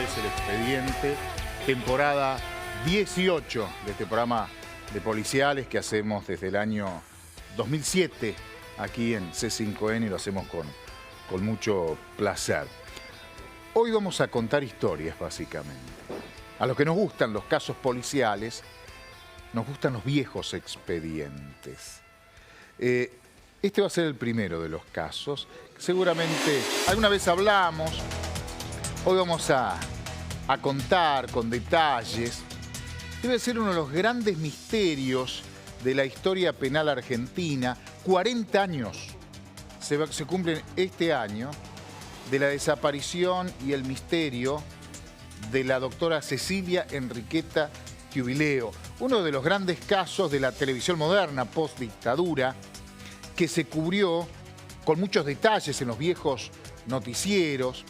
es El Expediente, temporada 18 de este programa de policiales que hacemos desde el año 2007 aquí en C5N y lo hacemos con mucho placer. Hoy vamos a contar historias, básicamente. A los que nos gustan los casos policiales, nos gustan los viejos expedientes. Este va a ser el primero de los casos. Seguramente alguna vez hablamos. Hoy vamos a contar con detalles. Debe ser uno de los grandes misterios de la historia penal argentina. 40 años se cumplen este año de la desaparición y el misterio de la doctora Cecilia Enriqueta Giubileo. Uno de los grandes casos de la televisión moderna post-dictadura que se cubrió con muchos detalles en los viejos noticieros.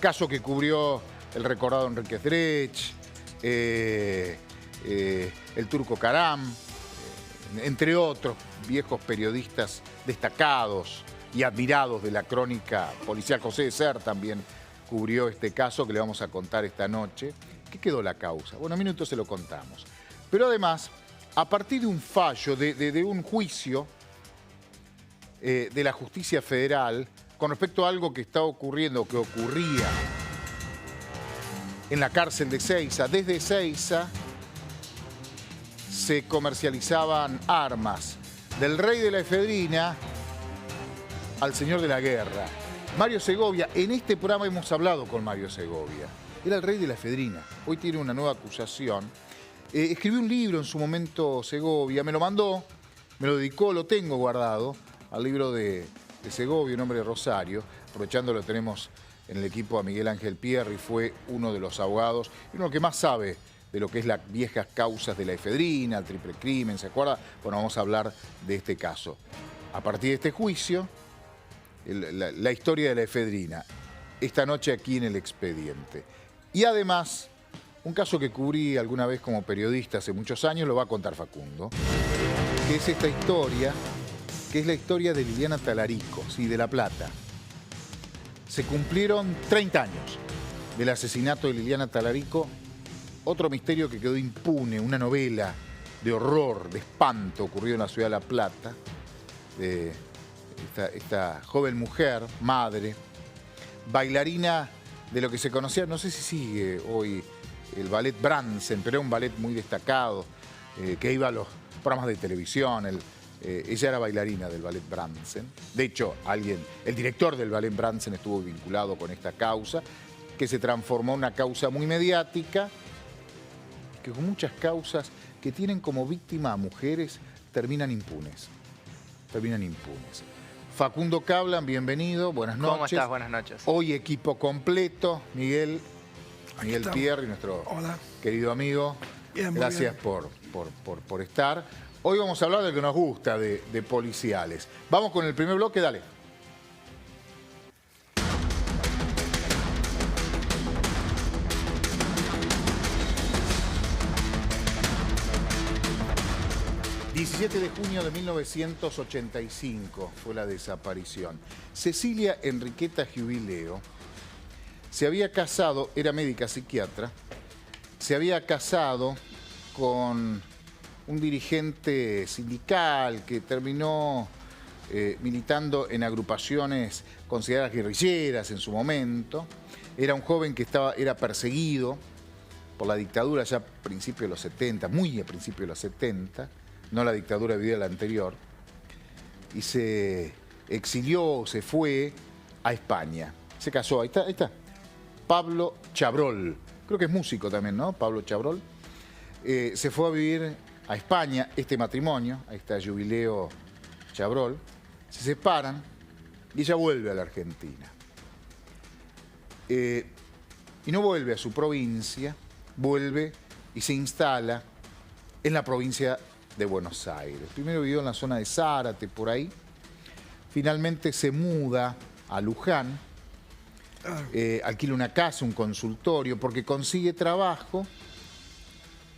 Caso que cubrió el recordado Enrique Drech, el Turco Karam, entre otros viejos periodistas destacados y admirados de la crónica policial. José de Ser también cubrió este caso que le vamos a contar esta noche. ¿Qué quedó la causa? Bueno, en minutos se lo contamos. Pero además, a partir de un fallo, de un juicio de la Justicia Federal con respecto a algo que está ocurriendo, que ocurría en la cárcel de Ezeiza. Desde Ezeiza se comercializaban armas del rey de la efedrina al señor de la guerra. Mario Segovia, en este programa hemos hablado con Mario Segovia. Era el rey de la efedrina. Hoy tiene una nueva acusación. Escribió un libro en su momento Segovia, me lo mandó, me lo dedicó, lo tengo guardado, al libro de Segovia, un hombre de Rosario. Aprovechando lo tenemos en el equipo a Miguel Ángel Pierri, fue uno de los abogados y uno que más sabe de lo que es las viejas causas de la efedrina, el triple crimen, ¿se acuerda? Bueno, vamos a hablar de este caso. A partir de este juicio, la historia de la efedrina, esta noche aquí en El Expediente. Y además, un caso que cubrí alguna vez como periodista hace muchos años, lo va a contar Facundo, que es esta historia, que es la historia de Liliana Talarico, sí, de La Plata. Se cumplieron 30 años del asesinato de Liliana Talarico, otro misterio que quedó impune, una novela de horror, de espanto, ocurrido en la ciudad de La Plata, de esta joven mujer, madre, bailarina de lo que se conocía, no sé si sigue hoy, el ballet Bransen, pero era un ballet muy destacado, que iba a los programas de televisión. Ella era bailarina del ballet Bransen. De hecho, el director del ballet Bransen estuvo vinculado con esta causa, que se transformó en una causa muy mediática, que con muchas causas que tienen como víctima a mujeres terminan impunes. Facundo Cablan, bienvenido, buenas noches. ¿Cómo estás? Buenas noches. Hoy equipo completo, Miguel Pierri, nuestro querido amigo. Bien, gracias por estar. Hoy vamos a hablar de lo que nos gusta de policiales. Vamos con el primer bloque, dale. El 17 de junio de 1985 fue la desaparición. Cecilia Enriqueta Giubileo se había casado, era médica psiquiatra, se había casado con un dirigente sindical que terminó militando en agrupaciones consideradas guerrilleras en su momento. Era un joven que era perseguido por la dictadura ya a principios de los 70, muy a principios de los 70, no la dictadura vivida la anterior, y se exilió, se fue a España. Se casó, ahí está, Pablo Chabrol, creo que es músico también, ¿no? Pablo Chabrol. Se fue a vivir a España, este matrimonio, ahí está Giubileo Chabrol, se separan y ella vuelve a la Argentina. Y no vuelve a su provincia, vuelve y se instala en la provincia de Buenos Aires. Primero vivió en la zona de Zárate, por ahí. Finalmente se muda a Luján, alquila una casa, un consultorio, porque consigue trabajo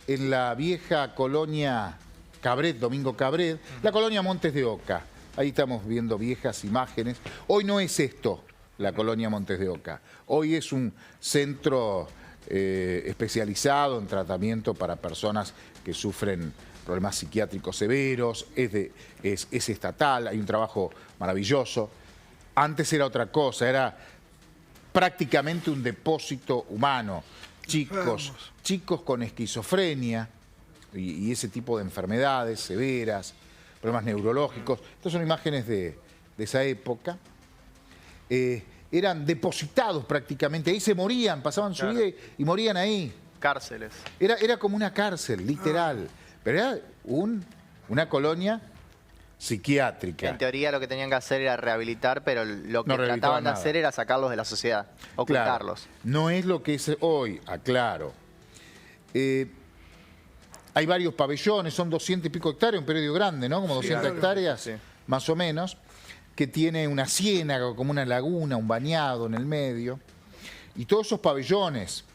en la vieja colonia Cabret, Domingo Cabret, la colonia Montes de Oca. Ahí estamos viendo viejas imágenes. Hoy no es esto la colonia Montes de Oca. Hoy es un centro especializado en tratamiento para personas que sufren problemas psiquiátricos severos, es estatal, hay un trabajo maravilloso. Antes era otra cosa, era prácticamente un depósito humano. Chicos con esquizofrenia y ese tipo de enfermedades severas, problemas neurológicos. Estas son imágenes de esa época. Eran depositados prácticamente, ahí se morían, pasaban su vida y morían ahí. Cárceles. Era como una cárcel, literal. Pero era una colonia psiquiátrica. En teoría lo que tenían que hacer era rehabilitar, pero lo que No trataban de nada. hacer era sacarlos de la sociedad, ocultarlos. Claro, no es lo que es hoy, aclaro. Hay varios pabellones, son 200 y pico hectáreas, un predio grande, ¿no? Como 200 hectáreas, sí. más o menos, que tiene una ciénaga, como una laguna, un bañado en el medio. Y todos esos pabellones,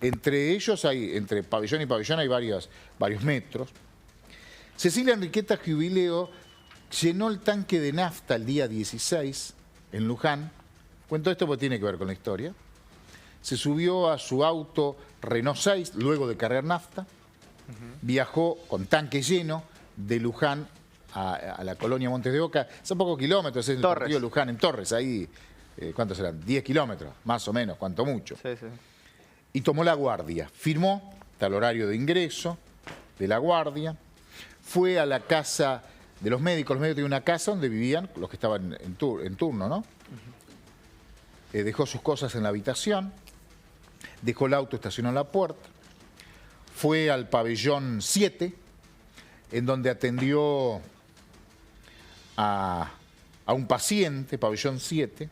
entre ellos hay, entre pabellón y pabellón hay varios metros. Cecilia Enriqueta Jubileo llenó el tanque de nafta el día 16 en Luján. Cuento esto porque tiene que ver con la historia. Se subió a su auto Renault 6 luego de cargar nafta. Viajó con tanque lleno de Luján a la colonia Montes de Oca. Son pocos kilómetros, es el partido de Luján, en Torres, ahí, ¿cuántos serán? 10 kilómetros, más o menos, cuanto mucho. Sí, sí. Y tomó la guardia, firmó, hasta el horario de ingreso de la guardia, fue a la casa de los médicos tenían una casa donde vivían los que estaban en turno, ¿no? Dejó sus cosas en la habitación, dejó el auto, estacionó en la puerta, fue al pabellón 7, en donde atendió a un paciente, pabellón 7,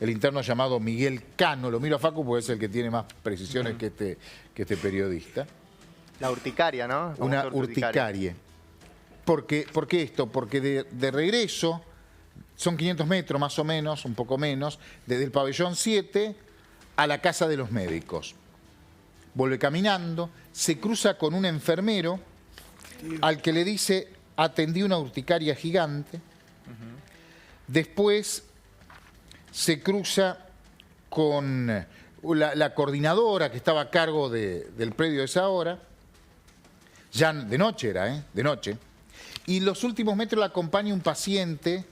el interno llamado Miguel Cano. Lo miro a Facu porque es el que tiene más precisiones que este periodista. La urticaria, ¿no? Una urticaria. ¿Por qué esto? Porque de regreso, son 500 metros más o menos, un poco menos, desde el pabellón 7 a la casa de los médicos. Vuelve caminando, se cruza con un enfermero al que le dice, atendí una urticaria gigante. Después se cruza con la coordinadora que estaba a cargo del predio de esa hora. Ya de noche era, de noche. Y los últimos metros la acompaña un paciente,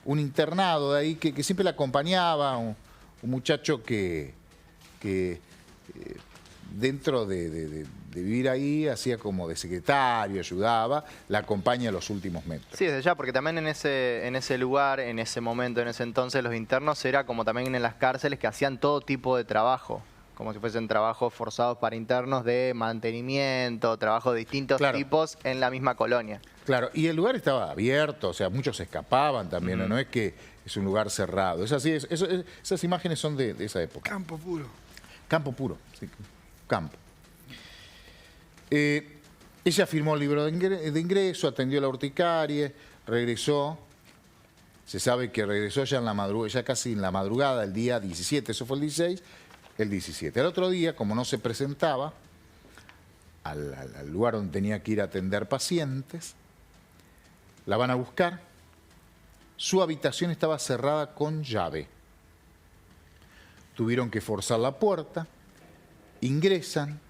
un internado de ahí, que siempre la acompañaba, un muchacho que dentro de vivir ahí hacía como de secretario, ayudaba, la acompaña a los últimos metros. Sí, desde ya, porque también en ese lugar, en ese momento, en ese entonces, los internos era como también en las cárceles que hacían todo tipo de trabajo, como si fuesen trabajos forzados para internos de mantenimiento, trabajos de distintos tipos en la misma colonia. Claro, y el lugar estaba abierto, o sea, muchos se escapaban también, no es que es un lugar cerrado. Es así, esas imágenes son de esa época. Campo puro. Campo puro, sí, campo. Ella firmó el libro de ingreso, atendió la urticaria, regresó. Se sabe que regresó ya en la madrugada, ya casi en la madrugada, el día 17, eso fue el 16, el 17. Al otro día, como no se presentaba al lugar donde tenía que ir a atender pacientes, la van a buscar. Su habitación estaba cerrada con llave. Tuvieron que forzar la puerta, ingresan.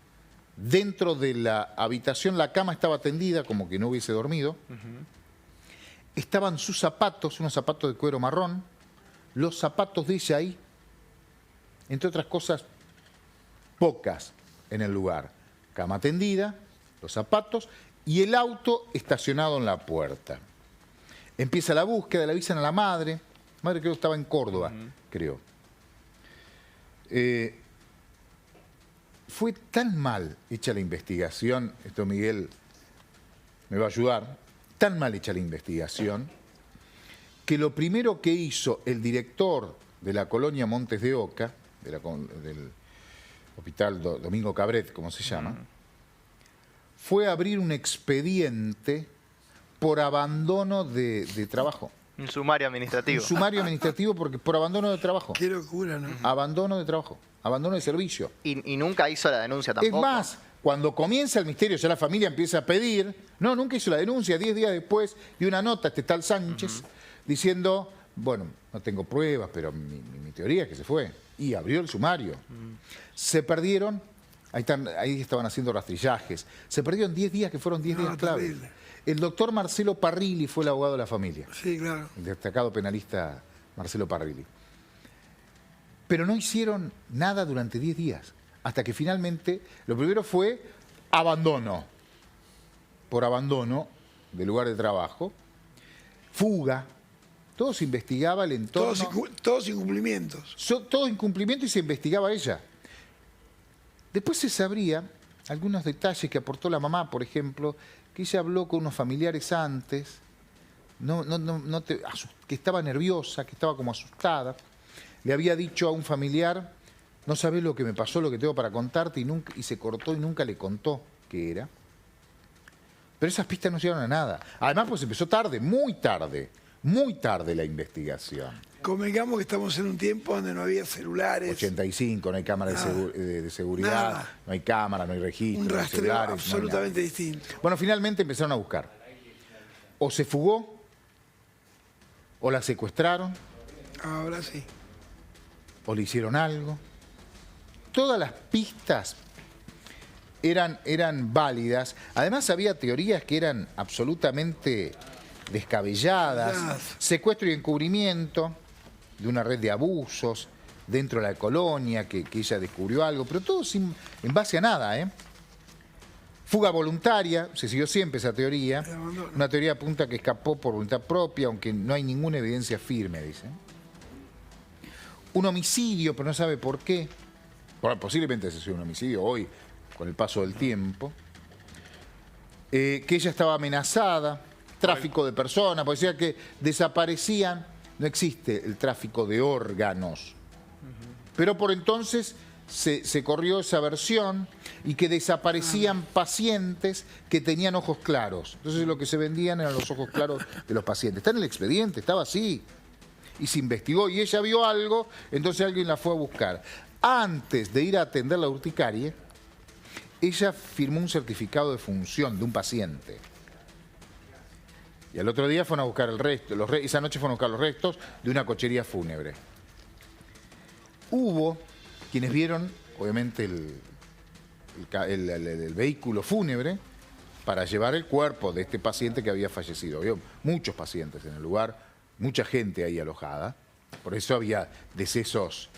Dentro de la habitación la cama estaba tendida, como que no hubiese dormido. Estaban sus zapatos, unos zapatos de cuero marrón, los zapatos de ella ahí, entre otras cosas pocas en el lugar. Cama tendida, los zapatos y el auto estacionado en la puerta. Empieza la búsqueda, le avisan a la madre. La madre creo que estaba en Córdoba, creo. Fue tan mal hecha la investigación, esto Miguel me va a ayudar, tan mal hecha la investigación, que lo primero que hizo el director de la colonia Montes de Oca, del hospital Domingo Cabret, como se llama, fue abrir un expediente por abandono de trabajo. Un sumario administrativo. Un sumario administrativo porque por abandono de trabajo. Qué locura, ¿no? Abandono de trabajo, abandono de servicio. Y nunca hizo la denuncia tampoco. Es más, cuando comienza el misterio, ya la familia empieza a pedir, no, nunca hizo la denuncia, 10 días después, dio una nota a este tal Sánchez, diciendo, Bueno, no tengo pruebas, pero mi teoría es que se fue. Y abrió el sumario. Se perdieron, ahí estaban haciendo rastrillajes. Se perdieron 10 días, que fueron 10 días clave. Terrible. El doctor Marcelo Parrilli fue el abogado de la familia. Sí, claro. El destacado penalista Marcelo Parrilli. Pero no hicieron nada durante 10 días. Hasta que finalmente, lo primero fue abandono. Por abandono del lugar de trabajo. Fuga. Todo se investigaba el entorno. Todos incumplimientos. Todo incumplimiento y se investigaba a ella. Después se sabría algunos detalles que aportó la mamá, por ejemplo, que ella habló con unos familiares antes, que estaba nerviosa, que estaba como asustada. Le había dicho a un familiar, no sabés lo que me pasó, lo que tengo para contarte, y se cortó y nunca le contó qué era. Pero esas pistas no llegaron a nada. Además, pues empezó tarde muy tarde la investigación. Convengamos que estamos en un tiempo donde no había celulares. 85, no hay cámara de seguridad, Nada. no hay cámara, no hay registro, Un no hay rastreo celulares, absolutamente no hay distinto. nada. Bueno, finalmente empezaron a buscar. O se fugó, o la secuestraron, Ahora sí. o le hicieron algo. Todas las pistas eran válidas. Además había teorías que eran absolutamente descabelladas. Secuestro y encubrimiento de una red de abusos dentro de la colonia, que ella descubrió algo, pero todo en base a nada, ¿eh? Fuga voluntaria, se siguió siempre esa teoría. Una teoría apunta que escapó por voluntad propia, aunque no hay ninguna evidencia firme, dicen. Un homicidio, pero no sabe por qué. Bueno, posiblemente ese sea un homicidio hoy, con el paso del tiempo. Que ella estaba amenazada, tráfico de personas, porque decía que desaparecían. No existe el tráfico de órganos. Pero por entonces se corrió esa versión y que desaparecían pacientes que tenían ojos claros. Entonces lo que se vendían eran los ojos claros de los pacientes. Está en el expediente, estaba así. Y se investigó y ella vio algo, entonces alguien la fue a buscar. Antes de ir a atender la urticaria, ella firmó un certificado de función de un paciente. Y al otro día fueron a buscar el resto, esa noche fueron a buscar los restos de una cochería fúnebre. Hubo quienes vieron, obviamente, el vehículo fúnebre para llevar el cuerpo de este paciente que había fallecido. Había muchos pacientes en el lugar, mucha gente ahí alojada. Por eso había decesos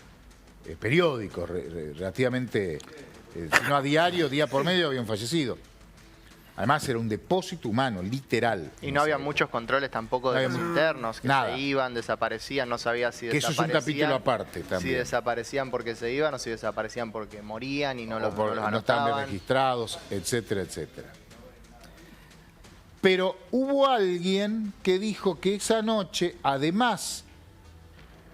periódicos, relativamente, no a diario, día por medio habían fallecido. Además era un depósito humano, literal. Y no había muchos controles tampoco de los internos, que nada. se iban, desaparecían, no sabía si que eso es un capítulo aparte también. Si desaparecían porque se iban o si desaparecían porque morían y no los anotaban. No estaban bien registrados, etcétera, etcétera. Pero hubo alguien que dijo que esa noche, además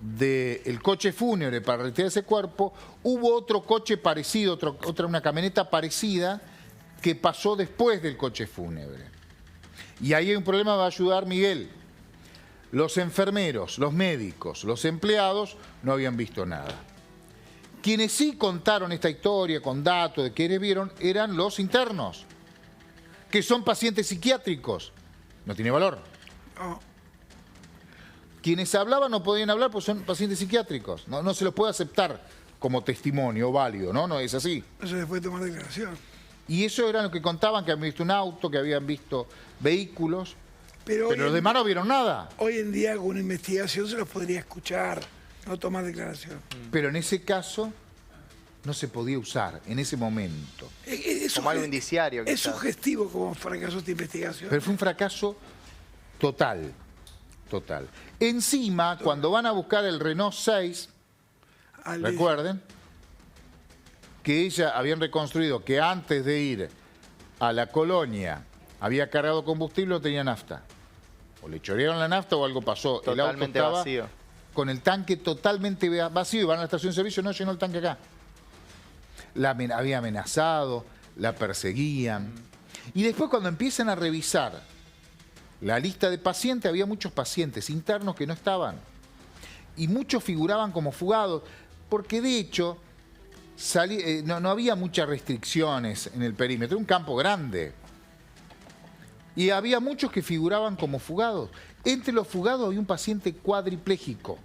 del coche fúnebre para retirar ese cuerpo, hubo otro coche parecido, una camioneta parecida, que pasó después del coche fúnebre. Y ahí hay un problema, va a ayudar Miguel. Los enfermeros, los médicos, los empleados no habían visto nada. Quienes sí contaron esta historia con datos de quienes vieron eran los internos, que son pacientes psiquiátricos. No tiene valor. No. Quienes hablaban no podían hablar porque son pacientes psiquiátricos. No se los puede aceptar como testimonio válido, ¿no? No es así. No se les puede tomar declaración. Y eso era lo que contaban, que habían visto un auto, que habían visto vehículos, pero los demás no vieron nada. Hoy en día con una investigación se los podría escuchar, no tomar declaración. Pero en ese caso no se podía usar, en ese momento. Como algo indiciario. Es quizás. sugestivo como fracaso esta investigación. Pero fue un fracaso total, total. Encima, cuando van a buscar el Renault 6, recuerden que ella habían reconstruido que antes de ir a la colonia había cargado combustible o tenía nafta. O le chorearon la nafta o algo pasó. Totalmente el auto estaba vacío. Con el tanque totalmente vacío y van a la estación de servicio, no llenó el tanque acá. La había amenazado, la perseguían. Y después cuando empiezan a revisar la lista de pacientes, había muchos pacientes internos que no estaban. Y muchos figuraban como fugados, porque de hecho no había muchas restricciones en el perímetro, era un campo grande. Y había muchos que figuraban como fugados. Entre los fugados había un paciente cuadripléjico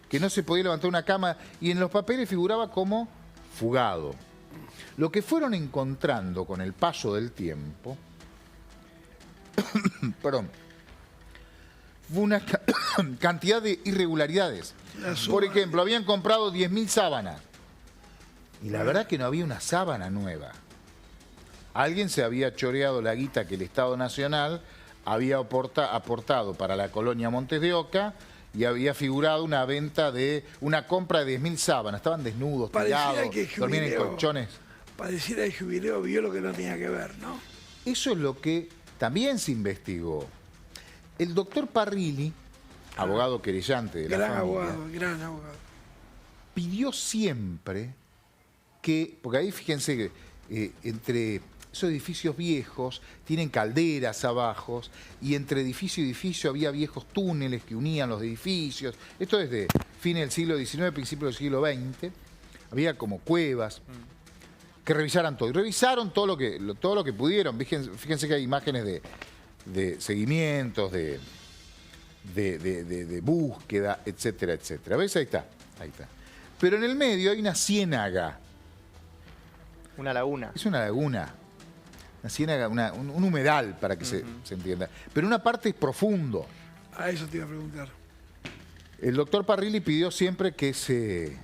que no se podía levantar una cama y en los papeles figuraba como fugado. Lo que fueron encontrando con el paso del tiempo, perdón, fue una cantidad de irregularidades. Por ejemplo, habían comprado 10.000 sábanas y la verdad que no había una sábana nueva. Alguien se había choreado la guita que el Estado Nacional había aportado para la colonia Montes de Oca y había figurado una venta de una compra de 10.000 sábanas. Estaban desnudos, tirados, dormían en colchones. Pareciera que Jubileo vio lo que no tenía que ver, ¿no? Eso es lo que también se investigó. El doctor Parrilli, abogado querellante de la familia, gran abogado, pidió siempre que, porque ahí fíjense que entre esos edificios viejos tienen calderas abajo y entre edificio y edificio había viejos túneles que unían los edificios. Esto desde fines del siglo XIX, principios del siglo XX. Había como cuevas que revisaran todo. Y revisaron todo lo que pudieron. Fíjense que hay imágenes de seguimientos, de búsqueda, etcétera, etcétera. ¿Ves? Ahí está. Pero en el medio hay una ciénaga. Una laguna. Es una laguna. Una ciénaga, un humedal, para que se entienda. Pero una parte es profundo. A eso te iba a preguntar. El doctor Parrilli pidió siempre que se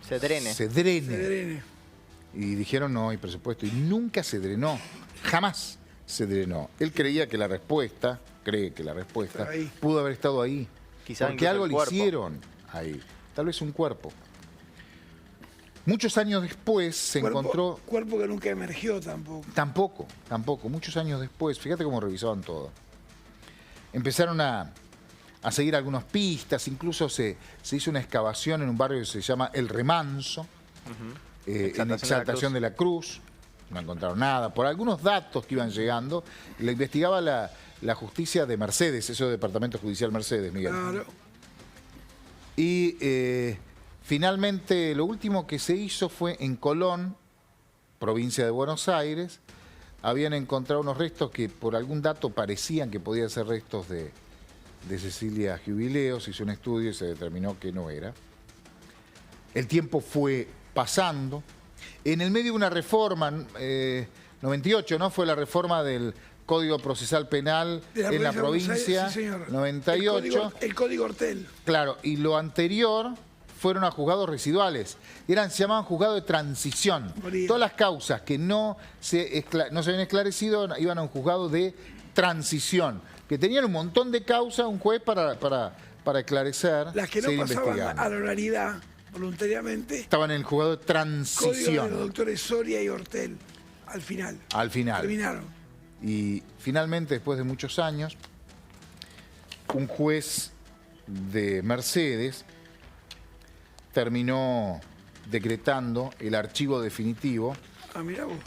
drene. Y dijeron no hay presupuesto. Y nunca se drenó. Jamás se drenó. Él cree que la respuesta pudo haber estado ahí. Quizá porque algo le cuerpo. hicieron ahí. Tal vez un cuerpo. Muchos años después se encontró... Cuerpo que nunca emergió tampoco. Tampoco. Muchos años después, fíjate cómo revisaban todo. Empezaron a seguir algunas pistas, incluso se hizo una excavación en un barrio que se llama El Remanso, en Exaltación de la Cruz. No encontraron nada. Por algunos datos que iban llegando, la investigaba la justicia de Mercedes, eso departamento judicial Mercedes, Miguel. Claro. Y finalmente lo último que se hizo fue en Colón, provincia de Buenos Aires. Habían encontrado unos restos que por algún dato parecían que podían ser restos de Cecilia Jubileo. Se hizo un estudio y se determinó que no era. El tiempo fue pasando. En el medio de una reforma, 98, ¿no? Fue la reforma del Código Procesal Penal en la provincia, sí, señor. 98. El Código Hortel. Claro, y lo anterior fueron a juzgados residuales. Se llamaban juzgados de transición. Moría. Todas las causas que no se habían esclarecido iban a un juzgado de transición, que tenían un montón de causas, un juez para esclarecer. Las que no pasaban a la oralidad voluntariamente. Estaban en el juzgado de transición. Código de los doctores Soria y Hortel, al final. Terminaron. Y finalmente, después de muchos años, un juez de Mercedes terminó decretando el archivo definitivo. Ah, mirá vos.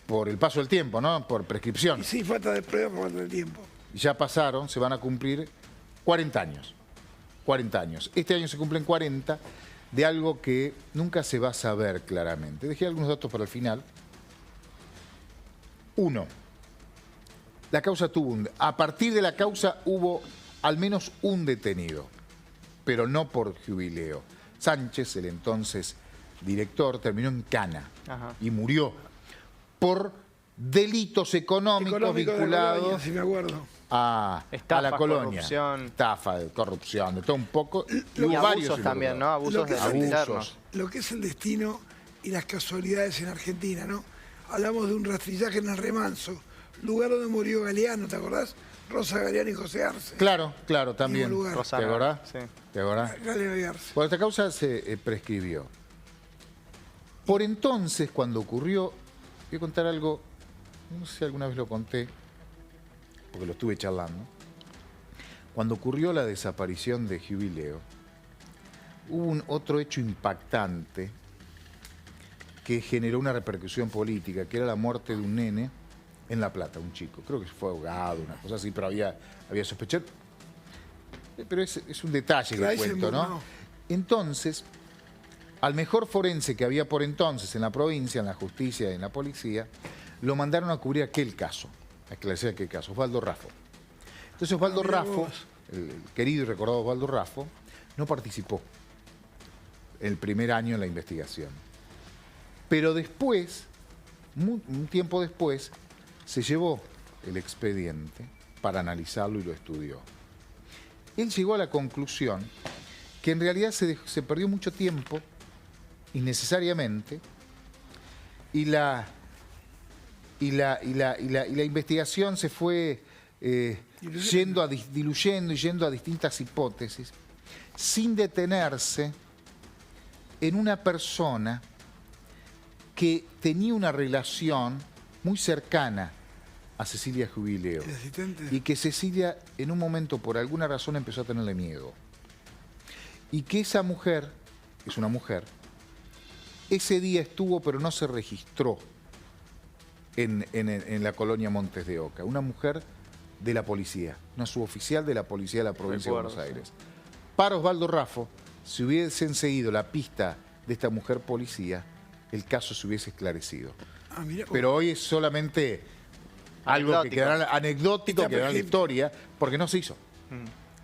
Por el paso del tiempo, ¿no? Por prescripción. Y sí, falta de prueba por falta de tiempo. Ya pasaron, se van a cumplir 40 años. 40 años. Este año se cumplen 40 de algo que nunca se va a saber claramente. Dejé algunos datos para el final. 1. La causa a partir de la causa hubo al menos un detenido, pero no por Jubileo. Sánchez, el entonces director, terminó en cana y murió por delitos económicos vinculados colonia, sí me acuerdo. a la colonia. Corrupción. Estafa, corrupción, de todo un poco. Y abusos también, ¿no? Abusos de internos. Lo que es el destino y las casualidades en Argentina, ¿no? Hablamos de un rastrillaje en El Remanso, lugar donde murió Galeano, ¿te acordás? Rosa Galeano y José Arce. Claro, también. Rosa, ¿Te acordás? Sí. ¿Te acordás? Galeano y Arce. Por esta causa se prescribió. Por entonces, cuando ocurrió, voy a contar algo, no sé si alguna vez lo conté, porque lo estuve charlando. Cuando ocurrió la desaparición de Jubileo, hubo otro hecho impactante que generó una repercusión política, que era la muerte de un nene en La Plata, un chico. Creo que fue ahogado, una cosa así, pero había sospechado. Pero es un detalle que cuento, ¿no? Entonces, al mejor forense que había por entonces en la provincia, en la justicia y en la policía, lo mandaron a cubrir aquel caso, a esclarecer aquel caso, Osvaldo Raffo. Entonces Osvaldo Mirá Raffo, vos. el querido y recordado Osvaldo Raffo, no participó el primer año en la investigación. Pero después, un tiempo después, se llevó el expediente para analizarlo y lo estudió. Él llegó a la conclusión que en realidad se perdió mucho tiempo, innecesariamente, y la investigación se fue diluyendo y yendo a distintas hipótesis, sin detenerse en una persona que tenía una relación muy cercana a Cecilia Jubileo. ¿El asistente? Y que Cecilia en un momento por alguna razón empezó a tenerle miedo. Y que esa mujer, es una mujer, ese día estuvo pero no se registró en la colonia Montes de Oca. Una mujer de la policía, una suboficial de la policía de la provincia de Buenos Aires. Para Osvaldo Raffo, si hubiesen seguido la pista de esta mujer policía, el caso se hubiese esclarecido. Ah, mirá, Pero hoy es solamente algo que quedará anecdótico, que quedará en la historia, porque no se hizo.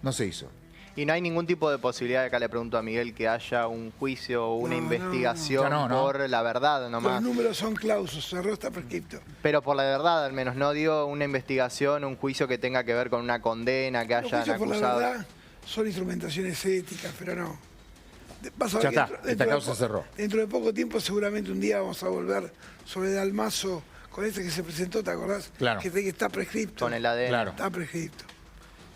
No se hizo. Y no hay ningún tipo de posibilidad, acá le pregunto a Miguel, que haya un juicio o una investigación por la verdad nomás. Los números son clausos, cerró, está prescripto. Pero por la verdad, al menos, no dio una investigación, un juicio que tenga que ver con una condena, que Los hayan juicios por la acusado. verdad son instrumentaciones éticas, pero no. Vas a ver Ya que está, esta causa cerró. Dentro de poco tiempo seguramente un día vamos a volver sobre Dalmazo con este que se presentó, ¿te acordás? Claro. Que está prescripto. Con el ADN. Claro. Está prescripto.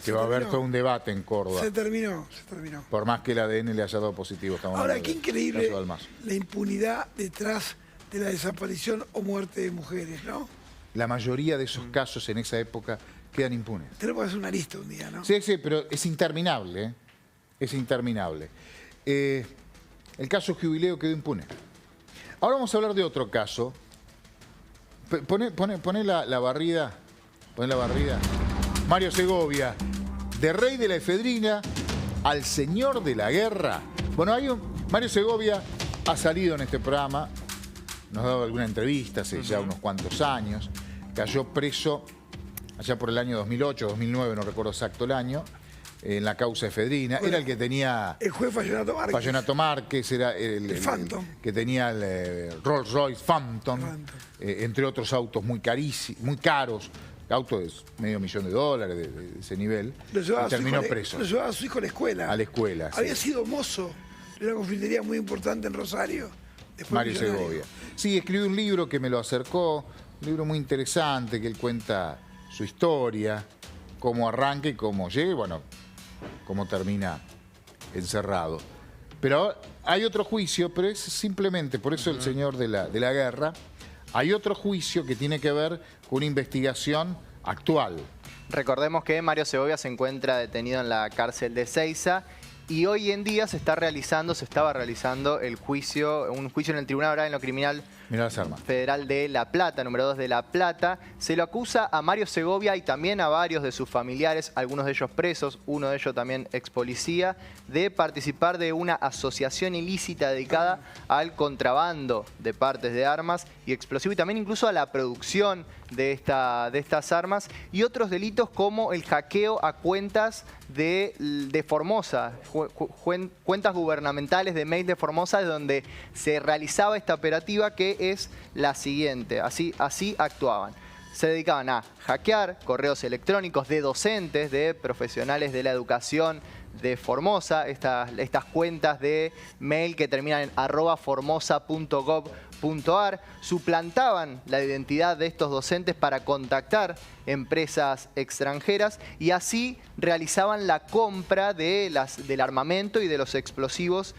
Que va a haber todo un debate en Córdoba. Se terminó, se terminó. Por más que el ADN le haya dado positivo. Ahora, qué increíble caso Dalmazo. la impunidad detrás de la desaparición o muerte de mujeres, ¿no? La mayoría de esos casos en esa época quedan impunes. Tenemos que hacer una lista un día, ¿no? Sí, sí, pero es interminable, ¿eh? Es interminable. El caso Jubileo quedó impune. Ahora vamos a hablar de otro caso. Poné la barrida. Poné la barrida. Mario Segovia, de rey de la efedrina al señor de la guerra. Bueno, Mario Segovia ha salido en este programa, nos ha dado alguna entrevista hace ya unos cuantos años. Cayó preso allá por el año 2008, 2009, no recuerdo exacto el año, en la causa efedrina. Bueno, era el que tenía... El juez Fallonato Márquez. Fallonato Márquez era el Phantom. que tenía el Rolls Royce Phantom, entre otros autos muy caros, autos de $500.000 de ese nivel, y terminó preso. Lo llevaba a su hijo a la escuela. A la escuela, Había sí. sido mozo de una confitería muy importante en Rosario. Después Mario millonario. Segovia. Sí, escribió un libro que me lo acercó, un libro muy interesante, que él cuenta su historia, cómo arranca y cómo llega, y bueno, cómo termina encerrado. Pero hay otro juicio, pero es simplemente, por eso el señor de la guerra, hay otro juicio que tiene que ver con una investigación actual. Recordemos que Mario Segovia se encuentra detenido en la cárcel de Seiza y hoy en día se estaba realizando un juicio en el Tribunal Oral en lo Criminal Mirá las armas. Federal de La Plata, número 2 de La Plata. Se lo acusa a Mario Segovia y también a varios de sus familiares, algunos de ellos presos, uno de ellos también ex policía, de participar de una asociación ilícita dedicada al contrabando de partes de armas y explosivos y también incluso a la producción de estas armas y otros delitos como el hackeo a cuentas de Formosa, cuentas gubernamentales de mail de Formosa, donde se realizaba esta operativa que es la siguiente, así actuaban. Se dedicaban a hackear correos electrónicos de docentes, de profesionales de la educación de Formosa, estas cuentas de mail que terminan en @formosa.gov.ar, suplantaban la identidad de estos docentes para contactar empresas extranjeras y así realizaban la compra del armamento y de los explosivos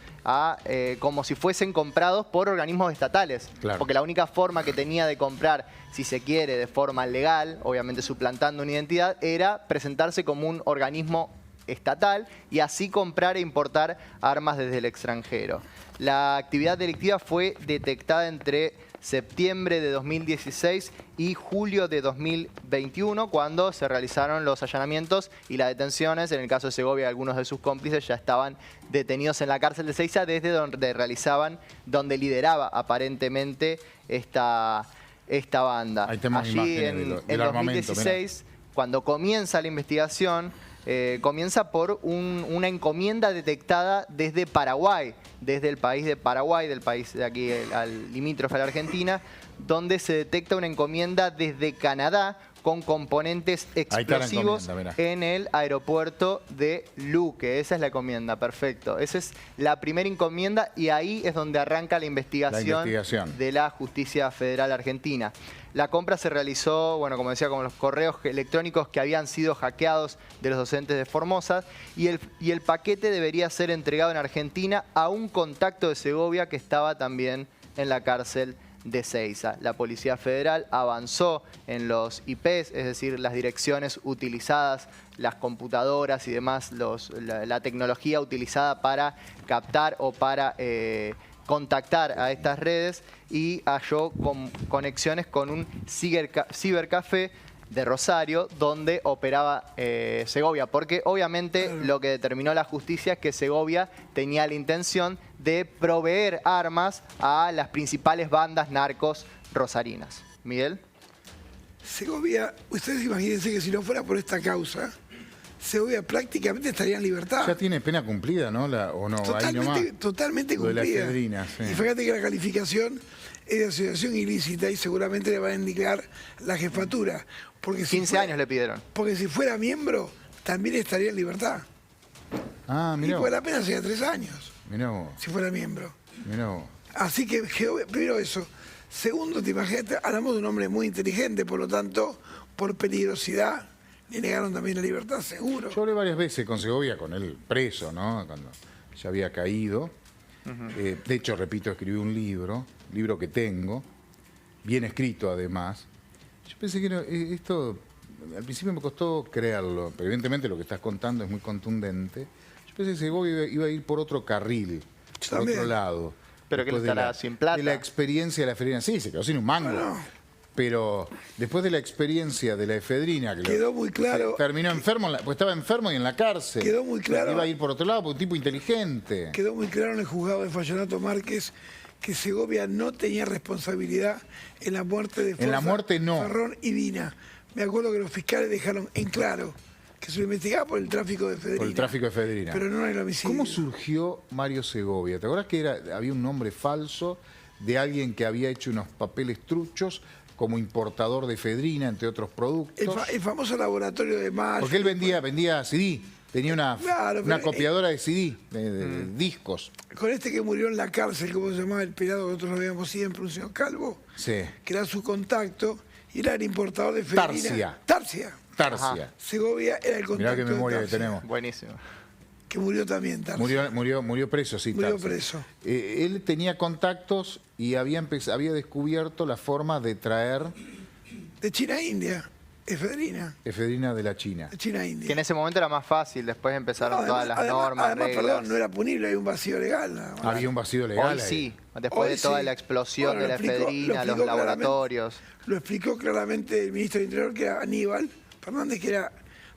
como si fuesen comprados por organismos estatales. Claro. Porque la única forma que tenía de comprar, si se quiere, de forma legal, obviamente suplantando una identidad, era presentarse como un organismo estatal y así comprar e importar armas desde el extranjero. La actividad delictiva fue detectada entre septiembre de 2016 y julio de 2021, cuando se realizaron los allanamientos y las detenciones. En el caso de Segovia, algunos de sus cómplices ya estaban detenidos en la cárcel de Seiza desde donde lideraba aparentemente esta banda. Ahí tenemos Allí imágenes en del armamento, 2016... cuando comienza la investigación, comienza por una encomienda detectada desde Paraguay, desde el país de Paraguay, del país de aquí al limítrofe a la Argentina, donde se detecta una encomienda desde Canadá con componentes explosivos en el aeropuerto de Luque. Esa es la encomienda, perfecto. Esa es la primera encomienda y ahí es donde arranca la investigación de la Justicia Federal Argentina. La compra se realizó, bueno, como decía, con los correos electrónicos que habían sido hackeados de los docentes de Formosa y el paquete debería ser entregado en Argentina a un contacto de Segovia que estaba también en la cárcel de Ezeiza. La Policía Federal avanzó en los IPs, es decir, las direcciones utilizadas, las computadoras y demás, la tecnología utilizada para captar o para contactar a estas redes, y halló conexiones con un cibercafé de Rosario, donde operaba Segovia, porque obviamente lo que determinó la justicia es que Segovia tenía la intención de proveer armas a las principales bandas narcos rosarinas. Miguel. Segovia, ustedes imagínense que si no fuera por esta causa, Segovia prácticamente estaría en libertad. Ya tiene pena cumplida, ¿no? ¿O no? Totalmente Lo de la cumplida. efedrina, sí. Y fíjate que la calificación es de asociación ilícita y seguramente le van a indicar la jefatura. Porque 15 años le pidieron. Porque si fuera miembro, también estaría en libertad. Ah, mirá. Y pues la pena sería 3 años. Mirá vos. Si fuera miembro. Mirá vos. Así que, primero eso. Segundo, te imaginas, hablamos de un hombre muy inteligente, por lo tanto, por peligrosidad, le negaron también la libertad, seguro. Yo hablé varias veces con Segovia, con él preso, ¿no? Cuando ya había caído. De hecho, repito, escribí un libro que tengo, bien escrito además. Yo pensé que esto, al principio me costó creerlo, pero evidentemente lo que estás contando es muy contundente. Yo pensé que Segovia iba a ir por otro carril, por otro lado. Pero que él estará sin plata. De la experiencia de la efedrina. Sí, se quedó sin un mango. Pero después de la experiencia de la efedrina, que quedó muy claro. Terminó enfermo, pues estaba enfermo y en la cárcel. Quedó muy claro. Iba a ir por otro lado, por un tipo inteligente. Quedó muy claro en el juzgado de Fallonato Márquez que Segovia no tenía responsabilidad en la muerte de Forza, en la muerte no. Farrón y Dina. Me acuerdo que los fiscales dejaron en claro que se lo investigaba por el tráfico de efedrina. Por el tráfico de efedrina. Pero no en el homicidio. ¿Cómo surgió Mario Segovia? ¿Te acuerdas que había un nombre falso de alguien que había hecho unos papeles truchos como importador de efedrina, entre otros productos? El famoso laboratorio de Mayo. Porque él vendía CD. Tenía una copiadora de CD, de discos. Con este que murió en la cárcel, ¿cómo se llamaba el pelado que nosotros lo veíamos siempre? Un señor Calvo. Sí. Que era su contacto y era el importador de efedrina. Tarsia. Ajá. Segovia era el contacto. Mirá qué memoria que tenemos. Buenísimo. Que murió también, Tarsia. Murió preso, sí, Murió Tarsia. preso. Él tenía contactos y había descubierto la forma de traer... De China a India, efedrina. Efedrina de la China. De China a India. Que en ese momento era más fácil, después empezaron todas las normas, reglas. Perdón, no era punible, hay un vacío legal. Había un vacío legal. Hoy sí, después de toda la explosión de la efedrina, los laboratorios. Lo explicó claramente el ministro del Interior, que era Aníbal Fernández, que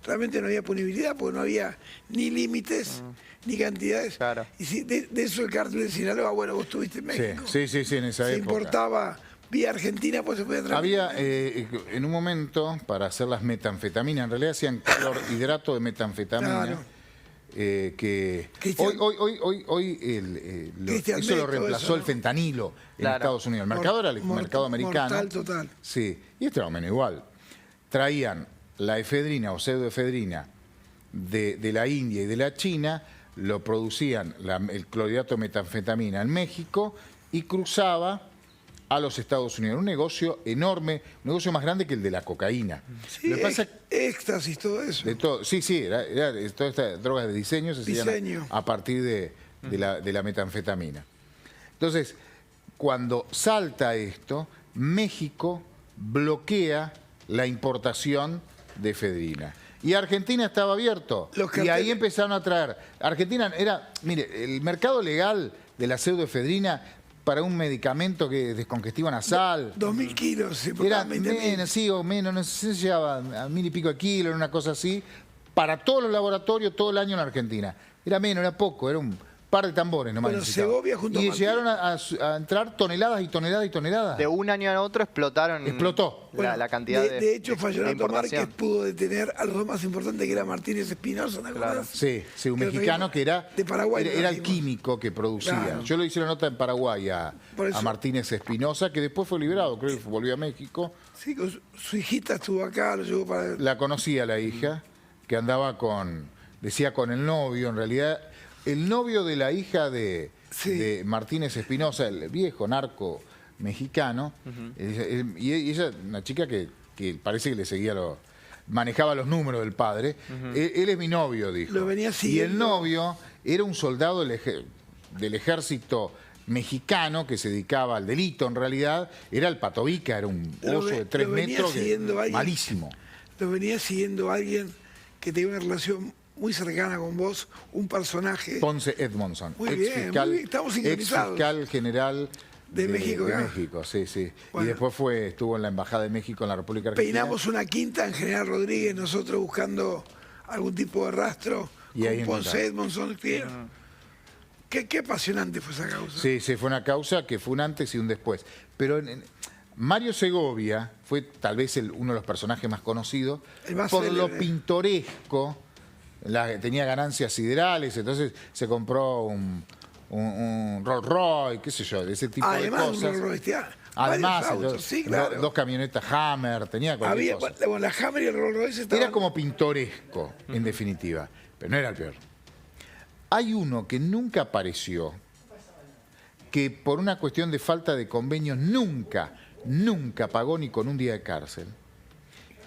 realmente no había punibilidad porque no había ni límites ni cantidades. Claro. Y si de eso el cártel de Sinaloa, bueno, vos estuviste en México. Sí, en esa época. Se importaba vía Argentina, pues se podía traer. Había, en un momento, para hacer las metanfetaminas, en realidad hacían clorhidrato de metanfetamina. Claro. Que hoy eso lo reemplazó el fentanilo en Estados Unidos. El mercado era el mercado americano. Mortal, total. Sí, y este era menos igual. Traían la efedrina o pseudoefedrina de la India y de la China, lo producían el clorhidrato de metanfetamina en México y cruzaba a los Estados Unidos. Un negocio enorme, un negocio más grande que el de la cocaína. Sí, lo que pasa, éxtasis, todo eso. De todo, sí, era todas estas drogas de diseño se hacían a partir de la metanfetamina. Entonces, cuando salta esto, México bloquea la importación de efedrina. Y Argentina estaba abierto. Y ahí empezaron a traer. Argentina era, mire, el mercado legal de la pseudoefedrina para un medicamento que descongestiva nasal. 2.000 kilos. Era menos, sí, o menos, no sé si llegaba a 1.000 y pico de kilos, era una cosa así, para todos los laboratorios todo el año en la Argentina. Era menos, era poco, era un par de tambores nomás. Bueno, necesitaba. Segovia junto a Y Martín. llegaron a entrar toneladas y toneladas y toneladas. De un año a otro explotaron Explotó. la cantidad de hecho, Fallonauto importación. Márquez pudo detener a los dos más importantes, que era Martínez Espinosa, ¿te acuerdas? Sí, sí, un Que mexicano que era, de Paraguay, era el trajimos. químico que producía. Claro. Yo le hice la nota en Paraguay Por eso. a Martínez Espinosa, que después fue liberado, creo que volvió a México. Sí, con su hijita estuvo acá, lo llevó para... La conocía la hija, que andaba decía con el novio, en realidad, el novio de la hija de Martínez Espinosa, el viejo narco mexicano, y ella, una chica que parece que le seguía manejaba los números del padre. Él es mi novio, dijo. Lo venía y siguiendo. el novio era un soldado del ejército mexicano que se dedicaba al delito, en realidad. Era el Patovica, era un oso de 3 lo venía metros, siguiendo alguien. malísimo. Lo venía siguiendo alguien que tenía una relación muy cercana con vos, un personaje Ponce Edmondson, Muy bien, muy bien, estamos sincronizados. fiscal general De México, de acá. México, sí, sí. Bueno. Y después estuvo en la Embajada de México en la República Argentina. Peinamos una quinta en General Rodríguez, nosotros buscando algún tipo de rastro, Y ahí con Ponce encontramos. Edmondson. Qué apasionante fue esa causa. Sí, sí, fue una causa que fue un antes y un después. Pero Mario Segovia fue tal vez uno de los personajes más conocidos El más por lo célebre. pintoresco. Tenía ganancias siderales, entonces se compró un Rolls Royce, qué sé yo, de ese tipo Además, de un cosas. Rolls Royce, Además, varios autos, entonces, sí, claro. dos camionetas Hammer, tenía cualquier Había, cosa. bueno, la Hammer y el Rolls Royce estaban... Era como pintoresco, en definitiva, pero no era el peor. Hay uno que nunca apareció, que por una cuestión de falta de convenios nunca pagó ni con un día de cárcel,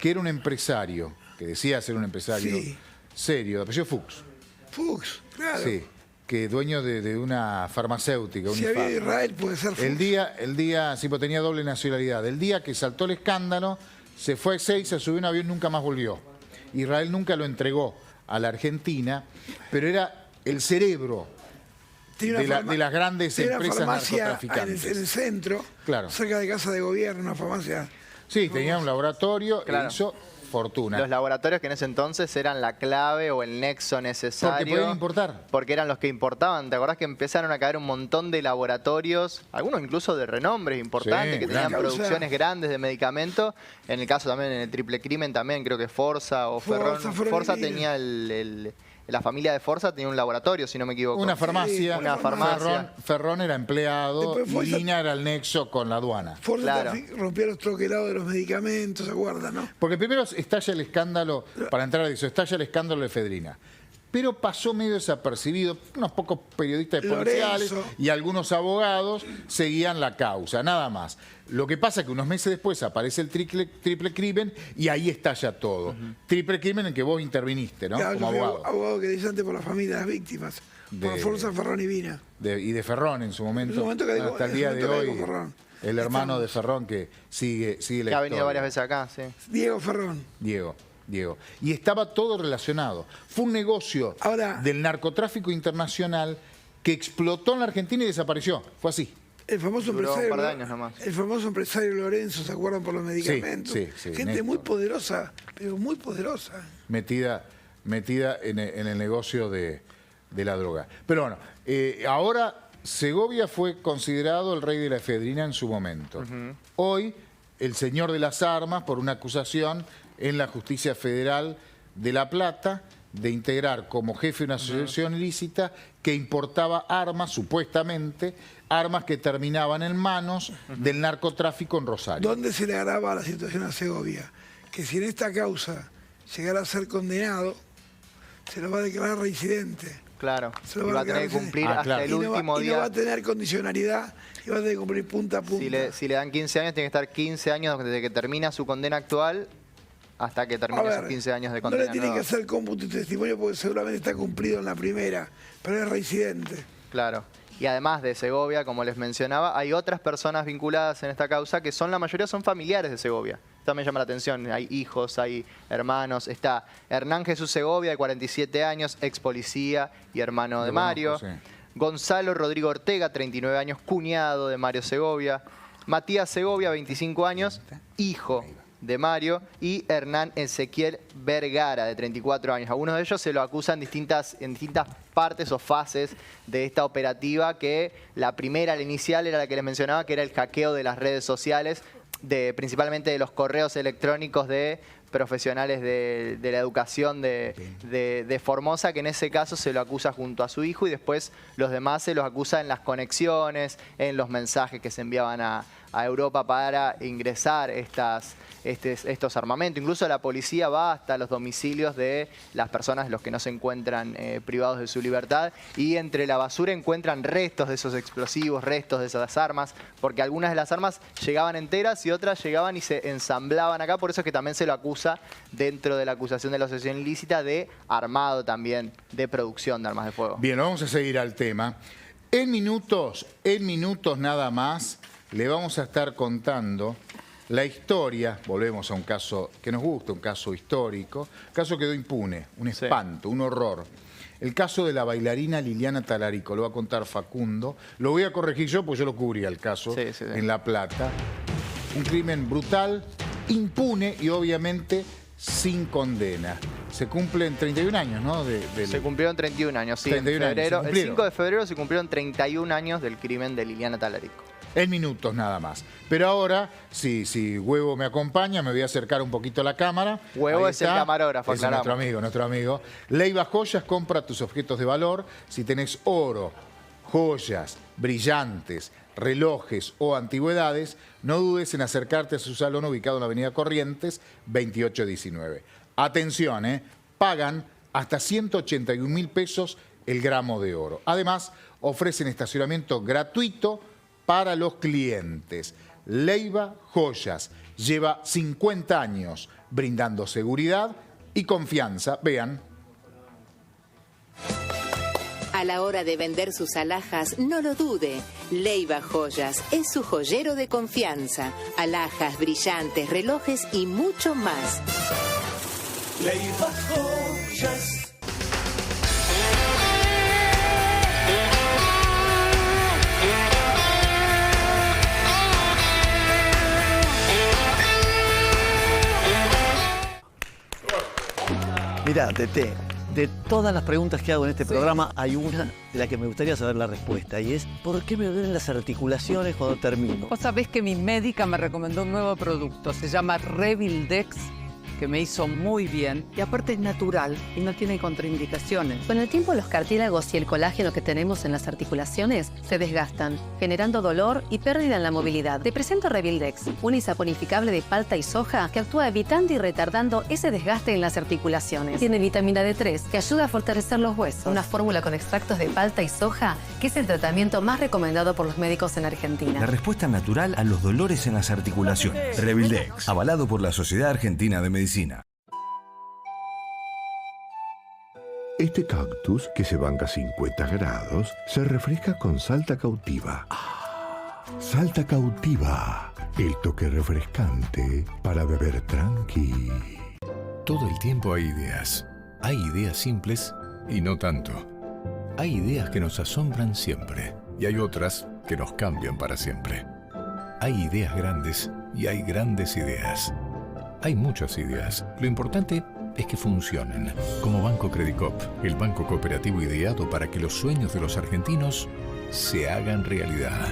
que era un empresario, que decía ser un empresario Sí. serio, de apellido Fuchs, Fuchs, claro. sí, que dueño de una farmacéutica, Si había de Unifarma. Israel, puede ser Fuchs. El día, sí, pues tenía doble nacionalidad. El día que saltó el escándalo, se fue a Ezeiza, se subió a un avión y nunca más volvió. Israel nunca lo entregó a la Argentina, pero era el cerebro Tenía una de las grandes tenía una empresas farmacia narcotraficantes. en el centro, Claro. cerca de Casa de Gobierno, una farmacia. Sí, tenía un laboratorio Claro. e hizo fortuna. Los laboratorios que en ese entonces eran la clave o el nexo necesario. Porque podían importar. Porque eran los que importaban. ¿Te acordás que empezaron a caer un montón de laboratorios, algunos incluso de renombre importantes, Sí, que tenían grandes. producciones grandes de medicamentos? En el caso también, en el triple crimen también, creo que Forza o Forza, Ferrón. Ferrón y Forza Lina. tenía la familia de Forza tenía un laboratorio, si no me equivoco. Una farmacia. Sí, una farmacia. Ferrón era empleado Después fue y Lina era el nexo con la aduana. Ford Claro. rompía los troquelados de los medicamentos, ¿se acuerdan, no? Porque primero estalla el escándalo, para entrar a eso, estalla el escándalo de efedrina. Pero pasó medio desapercibido. Unos pocos periodistas policiales Lorenzo. y algunos abogados seguían la causa, nada más. Lo que pasa es que unos meses después aparece el triple crimen y ahí estalla todo. Triple crimen en que vos interviniste, ¿no? Claro, Como yo fui abogado. abogado querellante por la familia de las víctimas, por De- Forza, Ferrón y Vina. Y de Ferrón en su momento. En su momento que hasta el en su día de momento que hoy. digo Ferrón. El hermano de Ferrón que sigue la Que ha venido historia. varias veces acá, sí. Diego Ferrón. Diego. Y estaba todo relacionado. Fue un negocio Ahora- del narcotráfico internacional que explotó en la Argentina y desapareció. Fue así. El famoso Duró un empresario. par de años nomás. El famoso empresario Lorenzo, ¿se acuerdan? Por los medicamentos. sí, Gente Néstor. muy poderosa, pero muy poderosa. Metida en el negocio de la droga. Pero bueno, ahora Segovia fue considerado el rey de la efedrina en su momento. Hoy, el señor de las armas, por una acusación en la Justicia Federal de La Plata, de integrar como jefe una asociación ilícita que importaba armas, supuestamente, armas que terminaban en manos del narcotráfico en Rosario. ¿Dónde se le agrava la situación a Segovia? Que si en esta causa llegara a ser condenado, se lo va a declarar reincidente. Claro. Se lo Y va va a a tener que declarar cumplir Ah, hasta claro. el Y no va- último y no día. va a tener condicionalidad y va a tener que cumplir punta a punta. Si le dan 15 años, tiene que estar 15 años desde que termina su condena actual hasta que termine A ver, esos 15 años de no condena le tiene que nueva. hacer cómputo y testimonio porque seguramente está cumplido en la primera, pero es reincidente. Claro. Y además de Segovia, como les mencionaba, hay otras personas vinculadas en esta causa que la mayoría son familiares de Segovia. Esto me llama la atención. Hay hijos, hay hermanos. Está Hernán Jesús Segovia, de 47 años, ex policía y hermano de Lo Mario. conozco, sí. Gonzalo Rodrigo Ortega, 39 años, cuñado de Mario Segovia. Matías Segovia, 25 años, hijo de Mario, y Hernán Ezequiel Vergara, de 34 años. Algunos de ellos se lo acusan en distintas partes o fases de esta operativa, que la primera, la inicial, era la que les mencionaba, que era el hackeo de las redes sociales, principalmente de los correos electrónicos de profesionales de la educación de Formosa, que en ese caso se lo acusa junto a su hijo, y después los demás se los acusa en las conexiones, en los mensajes que se enviaban a Europa para ingresar estos armamentos. Incluso la policía va hasta los domicilios de las personas, los que no se encuentran privados de su libertad, y entre la basura encuentran restos de esos explosivos, restos de esas armas, porque algunas de las armas llegaban enteras y otras llegaban y se ensamblaban acá. Por eso es que también se lo acusa, dentro de la acusación de la asociación ilícita, de armado también, de producción de armas de fuego. Bien, vamos a seguir al tema. En minutos nada más, le vamos a estar contando la historia. Volvemos a un caso que nos gusta, un caso histórico. El caso quedó impune, un espanto, un horror. El caso de la bailarina Liliana Talarico, lo va a contar Facundo. Lo voy a corregir yo, porque yo lo cubría el caso en La Plata. Un crimen brutal, impune y obviamente sin condena. Se cumplen 31 años, ¿no? Se cumplieron 31 años, sí. 31 en febrero, años, el 5 de febrero se cumplieron 31 años del crimen de Liliana Talarico. En minutos nada más. Pero ahora, si Huevo me acompaña, me voy a acercar un poquito a la cámara. Huevo es el camarógrafo, es nuestro amigo. Leiva Joyas, compra tus objetos de valor. Si tenés oro, joyas, brillantes, relojes o antigüedades, no dudes en acercarte a su salón ubicado en la avenida Corrientes, 2819. Atención, pagan hasta 181.000 pesos el gramo de oro. Además, ofrecen estacionamiento gratuito para los clientes. Leiva Joyas lleva 50 años brindando seguridad y confianza. Vean. A la hora de vender sus alhajas, no lo dude. Leiva Joyas es su joyero de confianza. Alhajas, brillantes, relojes y mucho más. Leiva Joyas. Mirá, Tete, de todas las preguntas que hago en este programa, hay una de la que me gustaría saber la respuesta, y es ¿por qué me duelen las articulaciones cuando termino? Vos sabés que mi médica me recomendó un nuevo producto, se llama Revildex, que me hizo muy bien, y aparte es natural y no tiene contraindicaciones. Con el tiempo, los cartílagos y el colágeno que tenemos en las articulaciones se desgastan, generando dolor y pérdida en la movilidad. Te presento Revildex, un isaponificable de palta y soja que actúa evitando y retardando ese desgaste en las articulaciones. Tiene vitamina D3 que ayuda a fortalecer los huesos. Una fórmula con extractos de palta y soja que es el tratamiento más recomendado por los médicos en Argentina. La respuesta natural a los dolores en las articulaciones. Revildex, avalado por la Sociedad Argentina de Medicina. Este cactus, que se banca 50 grados, se refresca con Salta Cautiva. Salta Cautiva, el toque refrescante para beber tranqui. Todo el tiempo hay ideas. Hay ideas simples y no tanto. Hay ideas que nos asombran siempre y hay otras que nos cambian para siempre. Hay ideas grandes y hay grandes ideas. Hay muchas ideas. Lo importante es que funcionen. Como Banco Credicop, el banco cooperativo ideado para que los sueños de los argentinos se hagan realidad.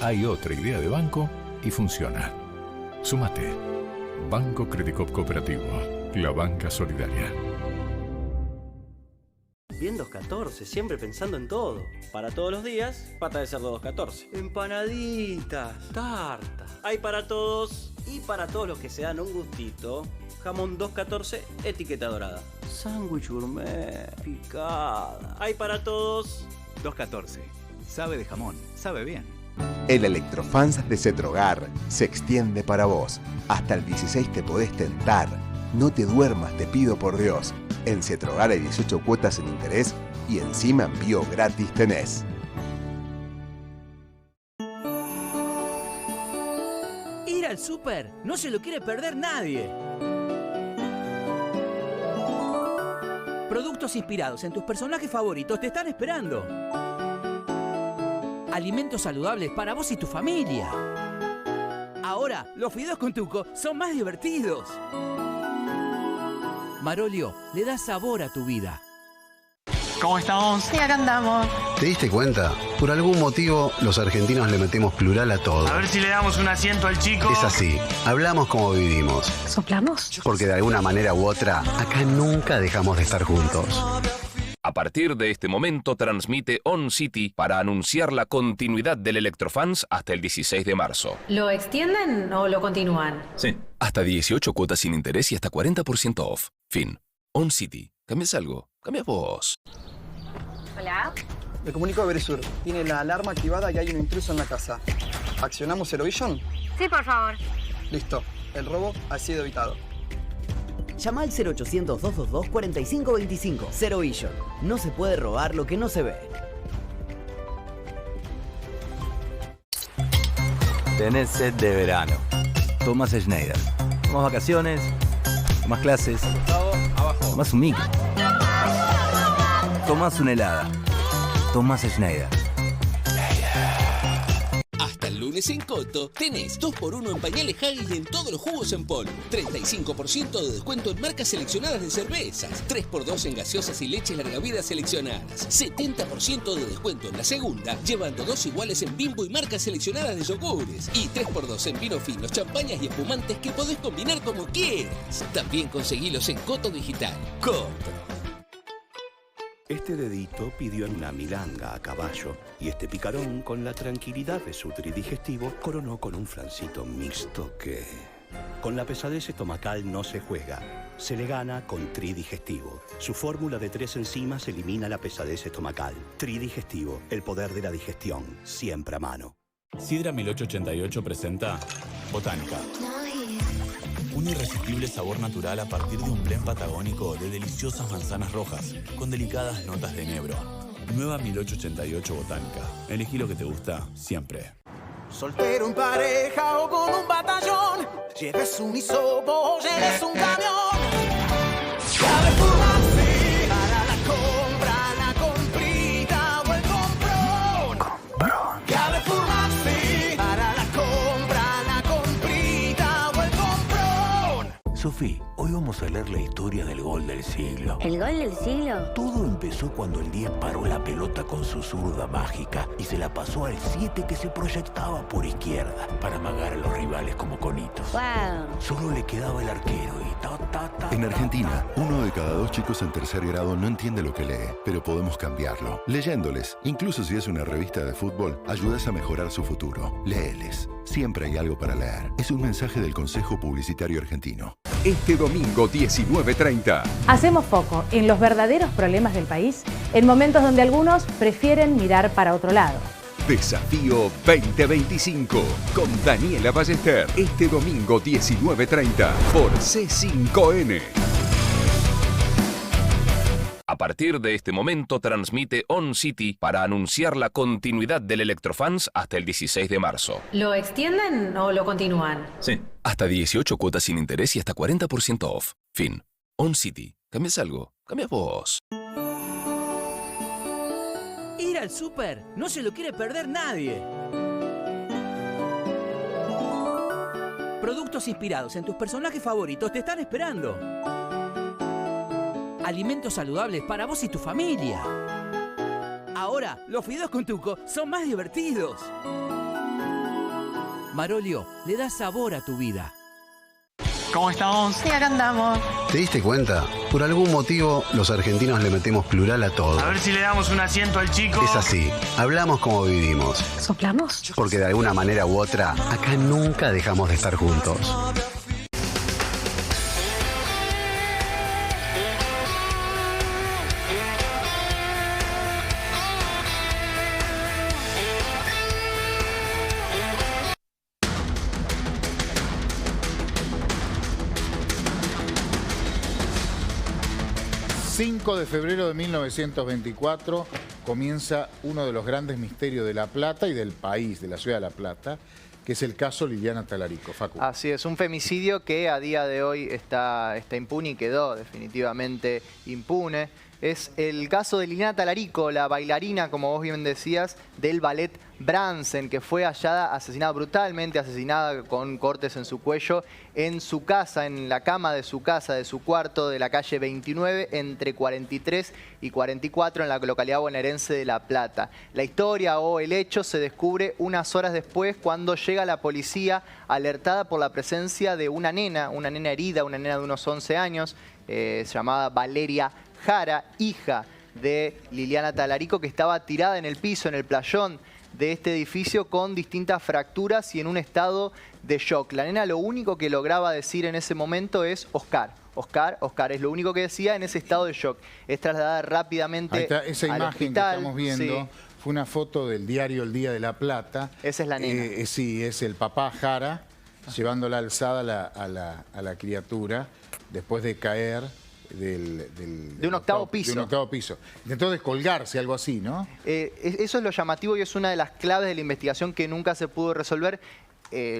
Hay otra idea de banco y funciona. Súmate. Banco Credicop Cooperativo, la banca solidaria. Bien 214, siempre pensando en todo. Para todos los días, pata de cerdo 214. Empanaditas, tarta. Hay para todos y para todos los que se dan un gustito. Jamón 214, etiqueta dorada. Sándwich gourmet, picada. Hay para todos. 214. Sabe de jamón, sabe bien. El Electrofans de Cetrogar se extiende para vos. Hasta el 16 te podés tentar. No te duermas, te pido por Dios. En Cetrogar hay 18 cuotas sin interés y encima envío gratis tenés. Ir al súper no se lo quiere perder nadie. Productos inspirados en tus personajes favoritos te están esperando. Alimentos saludables para vos y tu familia. Ahora, los fideos con tuco son más divertidos. Marolio le da sabor a tu vida. ¿Cómo estamos? Sí, acá andamos. ¿Te diste cuenta? Por algún motivo, los argentinos le metemos plural a todo. A ver si le damos un asiento al chico. Es así. Hablamos como vivimos. ¿Soplamos? Porque de alguna manera u otra, acá nunca dejamos de estar juntos. A partir de este momento transmite On City para anunciar la continuidad del Electrofans hasta el 16 de marzo. ¿Lo extienden o lo continúan? Sí. Hasta 18 cuotas sin interés y hasta 40% off. Fin. On City. ¿Cambias algo? Cambias vos. Hola. Me comunico a Veresur. Tiene la alarma activada y hay un intruso en la casa. ¿Accionamos Zero Vision? Sí, por favor. Listo. El robo ha sido evitado. Llama al 0800-222-4525. Zero Vision. No se puede robar lo que no se ve. Tenés sed de verano. Tomás Schneider. Tomás vacaciones. Tomás clases. Tomás un micro. Tomás una helada. Tomás Schneider. Hasta el lunes en Coto tenés 2x1 en pañales Huggies y en todos los jugos en polvo. 35% de descuento en marcas seleccionadas de cervezas. 3x2 en gaseosas y leches larga vida seleccionadas. 70% de descuento en la segunda, llevando 2 iguales en Bimbo y marcas seleccionadas de yogures. Y 3x2 en vinos finos, champañas y espumantes que podés combinar como quieras. También conseguilos en Coto Digital. Coto. Este dedito pidió una milanga a caballo y este picarón, con la tranquilidad de su tridigestivo, coronó con un flancito mixto que... Con la pesadez estomacal no se juega, se le gana con tridigestivo. Su fórmula de 3 enzimas elimina la pesadez estomacal. Tridigestivo, el poder de la digestión, siempre a mano. Sidra 1888 presenta Botánica. Un irresistible sabor natural a partir de un blend patagónico de deliciosas manzanas rojas con delicadas notas de enebro. Nueva 1888 Botánica. Elegí lo que te gusta siempre. Soltero en pareja o con un batallón, lleves un hisopo o lleves un camión. Carrefour Maxi, para la compra, la comprita o el comprón. Carrefour Maxi, para la compra, la comprita o el comprón. Sofía, hoy vamos a leer la historia del gol del siglo. ¿El gol del siglo? Todo empezó cuando el 10 paró la pelota con su zurda mágica y se la pasó al 7 que se proyectaba por izquierda para amagar a los rivales como conitos. ¡Wow! Solo le quedaba el arquero y En Argentina, 1 de cada 2 chicos en tercer grado no entiende lo que lee, pero podemos cambiarlo. Leyéndoles, incluso si es una revista de fútbol, ayudas a mejorar su futuro. Léeles. Siempre hay algo para leer. Es un mensaje del Consejo Publicitario Argentino. Este domingo 19:30. Hacemos foco en los verdaderos problemas del país en momentos donde algunos prefieren mirar para otro lado. Desafío 2025 con Daniela Ballester. Este domingo 19:30 por C5N. A partir de este momento transmite On City para anunciar la continuidad del Electrofans hasta el 16 de marzo. ¿Lo extienden o lo continúan? Sí. Hasta 18 cuotas sin interés y hasta 40% off. Fin. On City. ¿Cambias algo? Cambias vos. Ir al súper no se lo quiere perder nadie. Productos inspirados en tus personajes favoritos te están esperando. Alimentos saludables para vos y tu familia. Ahora, los fideos con tuco son más divertidos. Marolio le da sabor a tu vida. ¿Cómo estamos? Sí, acá andamos. ¿Te diste cuenta? Por algún motivo, los argentinos le metemos plural a todo. A ver si le damos un asiento al chico. Es así. Hablamos como vivimos. ¿Soplamos? Porque de alguna manera u otra, acá nunca dejamos de estar juntos. El 5 de febrero de 1924 comienza uno de los grandes misterios de La Plata y del país, de la ciudad de La Plata, que es el caso Liliana Talarico. Facu. Así es, un femicidio que a día de hoy está impune y quedó definitivamente impune. Es el caso de Liliana Talarico, la bailarina, como vos bien decías, del ballet Bransen, que fue hallada asesinada brutalmente, asesinada con cortes en su cuello, en su casa, en la cama de su casa, de su cuarto, de la calle 29, entre 43 y 44, en la localidad bonaerense de La Plata. La historia o el hecho se descubre unas horas después, cuando llega la policía alertada por la presencia de una nena herida, una nena de unos 11 años, se llamaba Valeria Jara, hija de Liliana Talarico, que estaba tirada en el piso, en el playón de este edificio, con distintas fracturas y en un estado de shock. La nena lo único que lograba decir en ese momento es Oscar. Oscar, Oscar, es lo único que decía en ese estado de shock. Es trasladada rápidamente Ahí está, esa al imagen hospital. que estamos viendo, Sí. fue una foto del diario El Día de La Plata. Esa es la nena. Sí, es el papá Jara, llevándola alzada a la criatura, después de caer de un octavo piso. De un octavo piso. Intentó descolgarse, algo así, ¿no? Eso es lo llamativo y es una de las claves de la investigación que nunca se pudo resolver.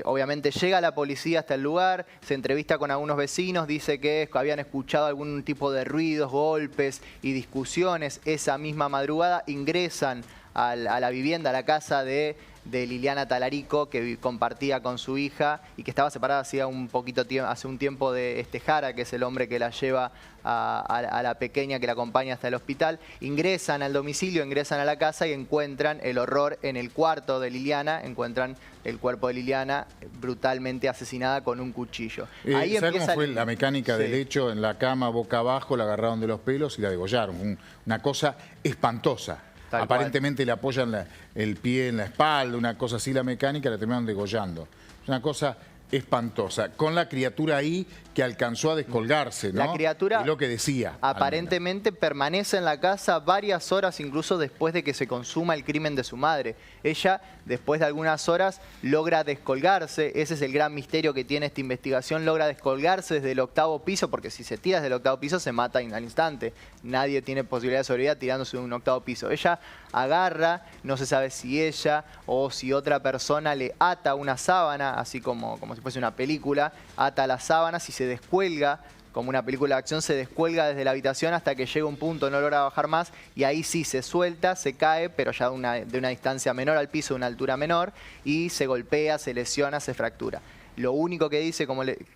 Obviamente llega la policía hasta el lugar, se entrevista con algunos vecinos, dice que habían escuchado algún tipo de ruidos, golpes y discusiones. Esa misma madrugada ingresan a la vivienda, a la casa de Liliana Talarico, que compartía con su hija y que estaba separada hace un tiempo de Jara, que es el hombre que la lleva a la pequeña, que la acompaña hasta el hospital. Ingresan al domicilio, ingresan a la casa y encuentran el horror en el cuarto de Liliana, encuentran el cuerpo de Liliana brutalmente asesinada con un cuchillo. Ahí ¿Sabes empieza cómo fue la mecánica del hecho? En la cama, boca abajo, la agarraron de los pelos y la degollaron. Una cosa espantosa. Tal Aparentemente le apoyan el pie en la espalda, una cosa así, la mecánica, la terminaron degollando. Es una cosa espantosa, con la criatura ahí que alcanzó a descolgarse, ¿no? La criatura, es lo que decía. aparentemente permanece en la casa varias horas, incluso después de que se consuma el crimen de su madre. Ella, después de algunas horas, logra descolgarse. Ese es el gran misterio que tiene esta investigación. Logra descolgarse desde el octavo piso, porque si se tira desde el octavo piso se mata al instante. Nadie tiene posibilidad de sobrevivir tirándose de un octavo piso. Ella agarra, no se sabe si ella o si otra persona le ata una sábana, así como si fuese una película, ata las sábanas y se descuelga, como una película de acción, se descuelga desde la habitación hasta que llega un punto, no logra bajar más, y ahí sí se suelta, se cae, pero ya de una distancia menor al piso, de una altura menor, y se golpea, se lesiona, se fractura. Lo único que dice,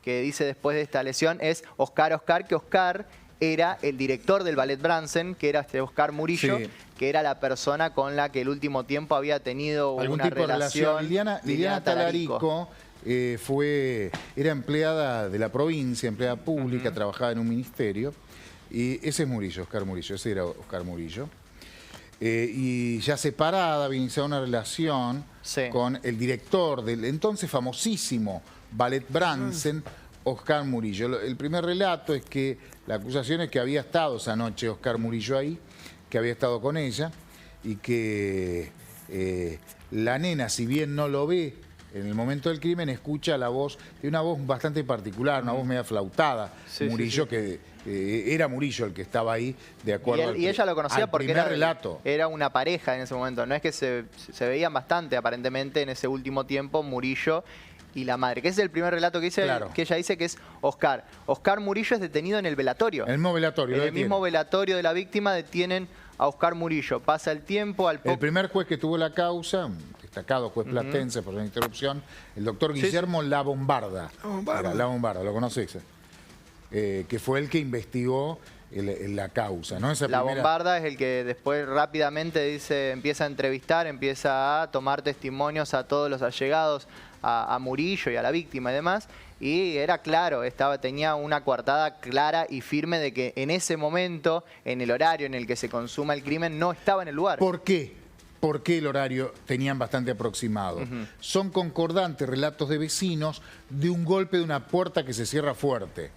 que dice después de esta lesión es Oscar, Oscar, que Oscar era el director del ballet Bransen, que era Oscar Murillo, Sí. que era la persona con la que el último tiempo había tenido una relación. Liliana Talarico era empleada de la provincia, empleada pública, trabajaba en un ministerio. Y ese es Murillo, Oscar Murillo, ese era Oscar Murillo. Y ya separada, había iniciado una relación con el director del entonces famosísimo ballet Bransen, Oscar Murillo. El primer relato es que la acusación es que había estado esa noche Oscar Murillo ahí, que había estado con ella y que la nena, si bien no lo ve en el momento del crimen, escucha la voz, de una voz bastante particular, una voz media flautada, Murillo, que era Murillo el que estaba ahí, de acuerdo Y ella lo conocía porque relato. Era una pareja en ese momento. No es que se veían bastante, aparentemente, en ese último tiempo, Murillo y la madre, que es el primer relato que ella dice, que es Oscar. Oscar Murillo es detenido en el velatorio. El mismo velatorio. En el mismo velatorio de la víctima detienen a Oscar Murillo. Pasa el tiempo, el primer juez que tuvo la causa, un destacado juez platense, por una interrupción, el doctor Guillermo La Bombarda. La Bombarda, ¿lo conoces? Que fue el que investigó la causa, ¿no? La Bombarda es el que después rápidamente empieza a entrevistar, empieza a tomar testimonios a todos los allegados a Murillo y a la víctima y demás, y era claro, tenía una coartada clara y firme de que en ese momento, en el horario en el que se consuma el crimen, no estaba en el lugar. ¿Por qué? ¿Por qué el horario tenían bastante aproximado? Son concordantes relatos de vecinos de un golpe de una puerta que se cierra fuerte.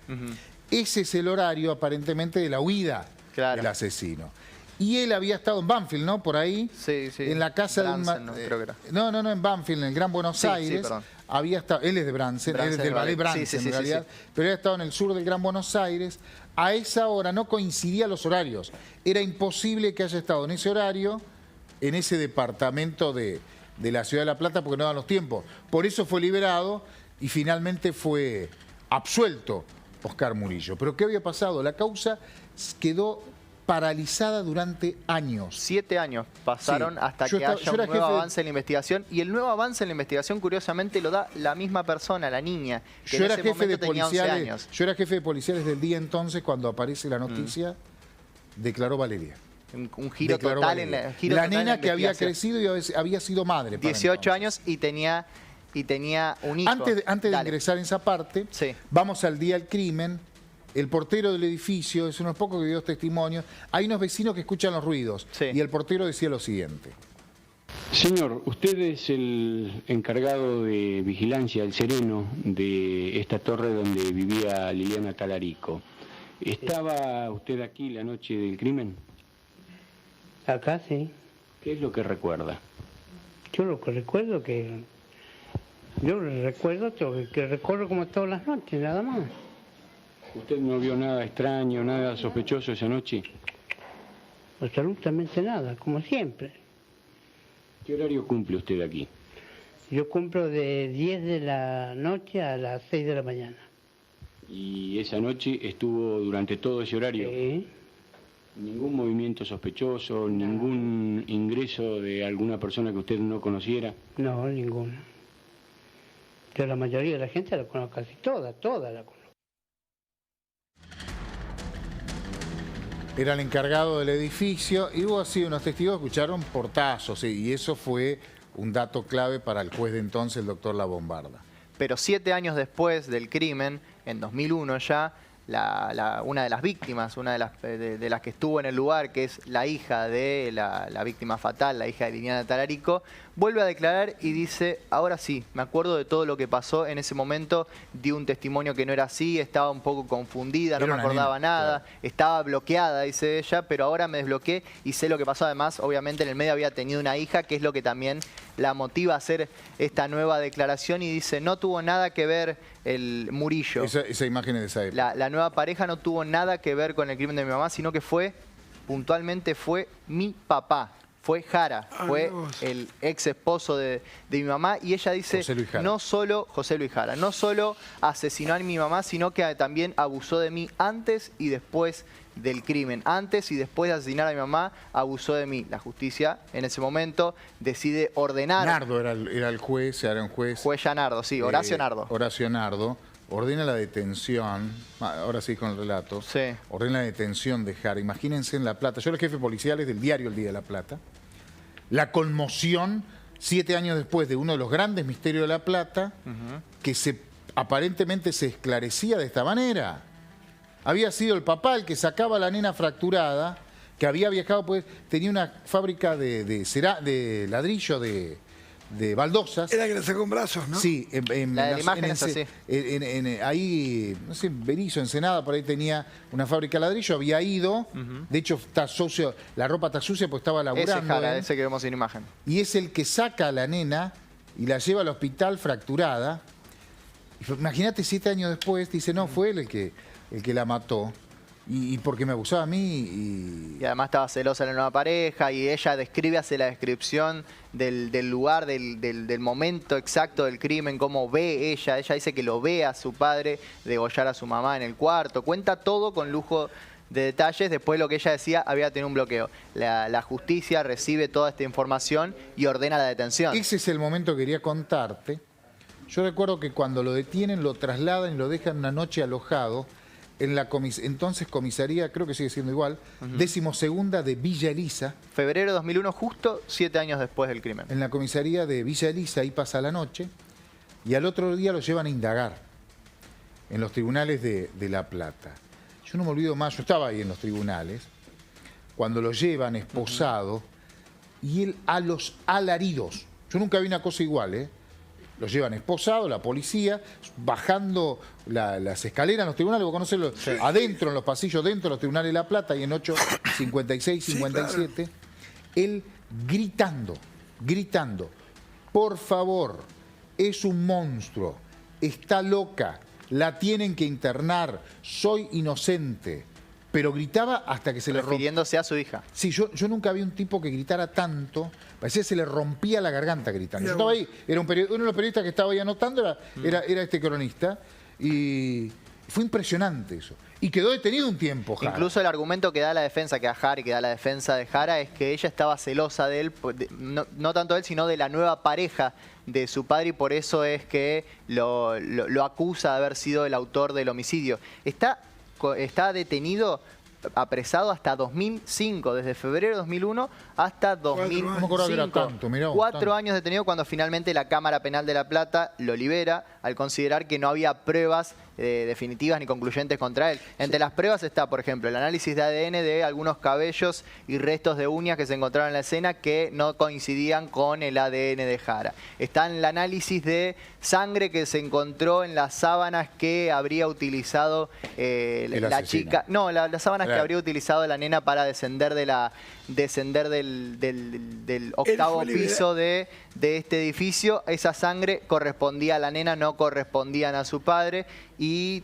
Ese es el horario, aparentemente, de la huida del asesino. Y él había estado en Banfield, ¿no? Por ahí, en la casa Bransen, de un... creo que era. No, en Banfield, en el Gran Buenos Aires. Había estado, él es de Bransen, él es del ballet Bransen, en realidad, pero él ha estado en el sur del Gran Buenos Aires. A esa hora no coincidían los horarios. Era imposible que haya estado en ese horario, en ese departamento de la Ciudad de La Plata, porque no dan los tiempos. Por eso fue liberado y finalmente fue absuelto Oscar Murillo. ¿Pero qué había pasado? La causa quedó paralizada durante años. 7 años pasaron hasta Yo que estaba- haya yo un era nuevo jefe de- avance en la investigación. Y el nuevo avance en la investigación, curiosamente, lo da la misma persona, la niña, que Yo en era ese jefe de momento tenía 11 policiales. años. Yo era jefe de policiales del día entonces cuando aparece la noticia, declaró Valeria. Un giro Declaró total en Valeria. la giro La total en nena que había investigación. crecido y había sido madre. para 18 años y tenía un hijo. Antes de ingresar en esa parte, vamos al día del crimen. El portero del edificio es uno de los pocos que dio testimonios. Hay unos vecinos que escuchan los ruidos. Y el portero decía lo siguiente. Señor, usted es el encargado de vigilancia, el sereno de esta torre donde vivía Liliana Talarico. ¿Estaba usted aquí la noche del crimen? Acá sí. ¿Qué es lo que recuerda? Yo lo que recuerdo que... Yo recuerdo que recorro como todas las noches, nada más. ¿Usted no vio nada extraño, nada sospechoso esa noche? Absolutamente nada, como siempre. ¿Qué horario cumple usted aquí? Yo cumplo de 10 de la noche a las 6 de la mañana. ¿Y esa noche estuvo durante todo ese horario? Sí. ¿Ningún movimiento sospechoso, ningún ingreso de alguna persona que usted no conociera? No, ninguno. Yo la mayoría de la gente la conozco casi toda la conozco. Era el encargado del edificio y hubo así unos testigos que escucharon portazos, y eso fue un dato clave para el juez de entonces, el doctor La Bombarda. Pero 7 años después del crimen, en 2001 ya, una de las víctimas, una de las que estuvo en el lugar, que es la hija de la víctima fatal, la hija de Liliana Talarico, vuelve a declarar y dice, ahora sí, me acuerdo de todo lo que pasó en ese momento, di un testimonio que no era así, estaba un poco confundida, no Era me una acordaba nena, nada, estaba bloqueada, dice ella, pero ahora me desbloqueé y sé lo que pasó. Además, obviamente en el medio había tenido una hija, que es lo que también la motiva a hacer esta nueva declaración, y dice, no tuvo nada que ver el Murillo. Esa imagen es de esa época. La nueva pareja no tuvo nada que ver con el crimen de mi mamá, sino que puntualmente fue mi papá. Fue Jara, fue el ex esposo de mi mamá, y ella dice, José Luis Jara. no solo José Luis Jara, no solo asesinó a mi mamá, sino que también abusó de mí antes y después del crimen. Antes y después de asesinar a mi mamá, abusó de mí. La justicia en ese momento decide ordenar... Nardo era el juez, era un juez. Juez ya Nardo, sí, Horacio Nardo. Horacio Nardo ordena la detención, ahora sí con el relato, ordena la detención de Jara. Imagínense en La Plata, yo era jefe policial del diario El Día de La Plata, la conmoción 7 años después de uno de los grandes misterios de La Plata, que aparentemente se esclarecía de esta manera. Había sido el papá el que sacaba a la nena fracturada, que había viajado, pues tenía una fábrica de ladrillo de baldosas. Era que le sacó un brazo, ¿no? Sí, ahí, no sé, Berizo, Ensenada, por ahí tenía una fábrica de ladrillo, había ido, de hecho está sucio, la ropa está sucia porque estaba laburando. Ese Jara, ese que vemos en imagen. Y es el que saca a la nena y la lleva al hospital fracturada. Imagínate 7 años después, dice, no, fue él el que la mató. Y porque me abusaba a mí. Y además estaba celosa de la nueva pareja, y ella hace la descripción del lugar, del momento exacto del crimen, cómo ve ella. Ella dice que lo ve a su padre degollar a su mamá en el cuarto. Cuenta todo con lujo de detalles. Después, lo que ella decía, había tenido un bloqueo. La justicia recibe toda esta información y ordena la detención. Ese es el momento que quería contarte. Yo recuerdo que cuando lo detienen, lo trasladan y lo dejan una noche alojado en la entonces comisaría, creo que sigue siendo igual, 12ª de Villa Elisa. Febrero de 2001, justo 7 años después del crimen. En la comisaría de Villa Elisa, ahí pasa la noche, y al otro día lo llevan a indagar en los tribunales de La Plata. Yo no me olvido más, yo estaba ahí en los tribunales, cuando lo llevan esposado, y él a los alaridos. Yo nunca vi una cosa igual, ¿eh? Lo llevan esposado, la policía, bajando las escaleras en los tribunales, vos conocés, adentro, en los pasillos, dentro de los tribunales de La Plata, y en 856, 57, claro. Él gritando, por favor, es un monstruo, está loca, la tienen que internar, soy inocente. Pero gritaba hasta que se le rompía. Refiriéndose a su hija. Sí, yo nunca vi un tipo que gritara tanto. Parecía que se le rompía la garganta gritando. Yo estaba ahí, era uno de los periodistas que estaba ahí anotando, era este cronista. Y Fue impresionante eso. Y quedó detenido un tiempo, Jara. Incluso el argumento que da la defensa, que da Jara y que da la defensa de Jara, es que ella estaba celosa de él, no tanto de él, sino de la nueva pareja de su padre, y por eso es que lo acusa de haber sido el autor del homicidio. Está detenido, apresado hasta 2005, desde febrero de 2001 hasta 2005. 4 años detenido, cuando finalmente la Cámara Penal de La Plata lo libera al considerar que no había pruebas definitivas ni concluyentes contra él. Entre las pruebas está, por ejemplo, el análisis de ADN de algunos cabellos y restos de uñas que se encontraron en la escena que no coincidían con el ADN de Jara. Está el análisis de sangre que se encontró en las sábanas que habría utilizado la chica. No, las sábanas que habría utilizado la nena para descender del octavo piso de este edificio. Esa sangre correspondía a la nena, no correspondían a su padre. Y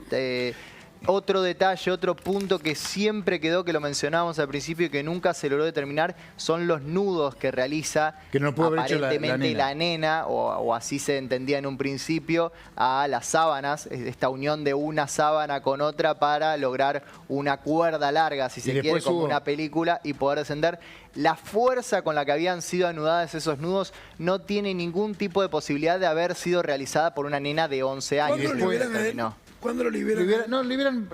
otro detalle, otro punto que siempre quedó, que lo mencionábamos al principio y que nunca se logró determinar, son los nudos que realiza que no puede haber aparentemente hecho la nena, o así se entendía en un principio, a las sábanas, esta unión de una sábana con otra para lograr una cuerda larga, si se quiere, como una película, y poder descender. La fuerza con la que habían sido anudados esos nudos no tiene ningún tipo de posibilidad de haber sido realizada por una nena de 11 años. ¿Cuándo lo liberan? No, liberan,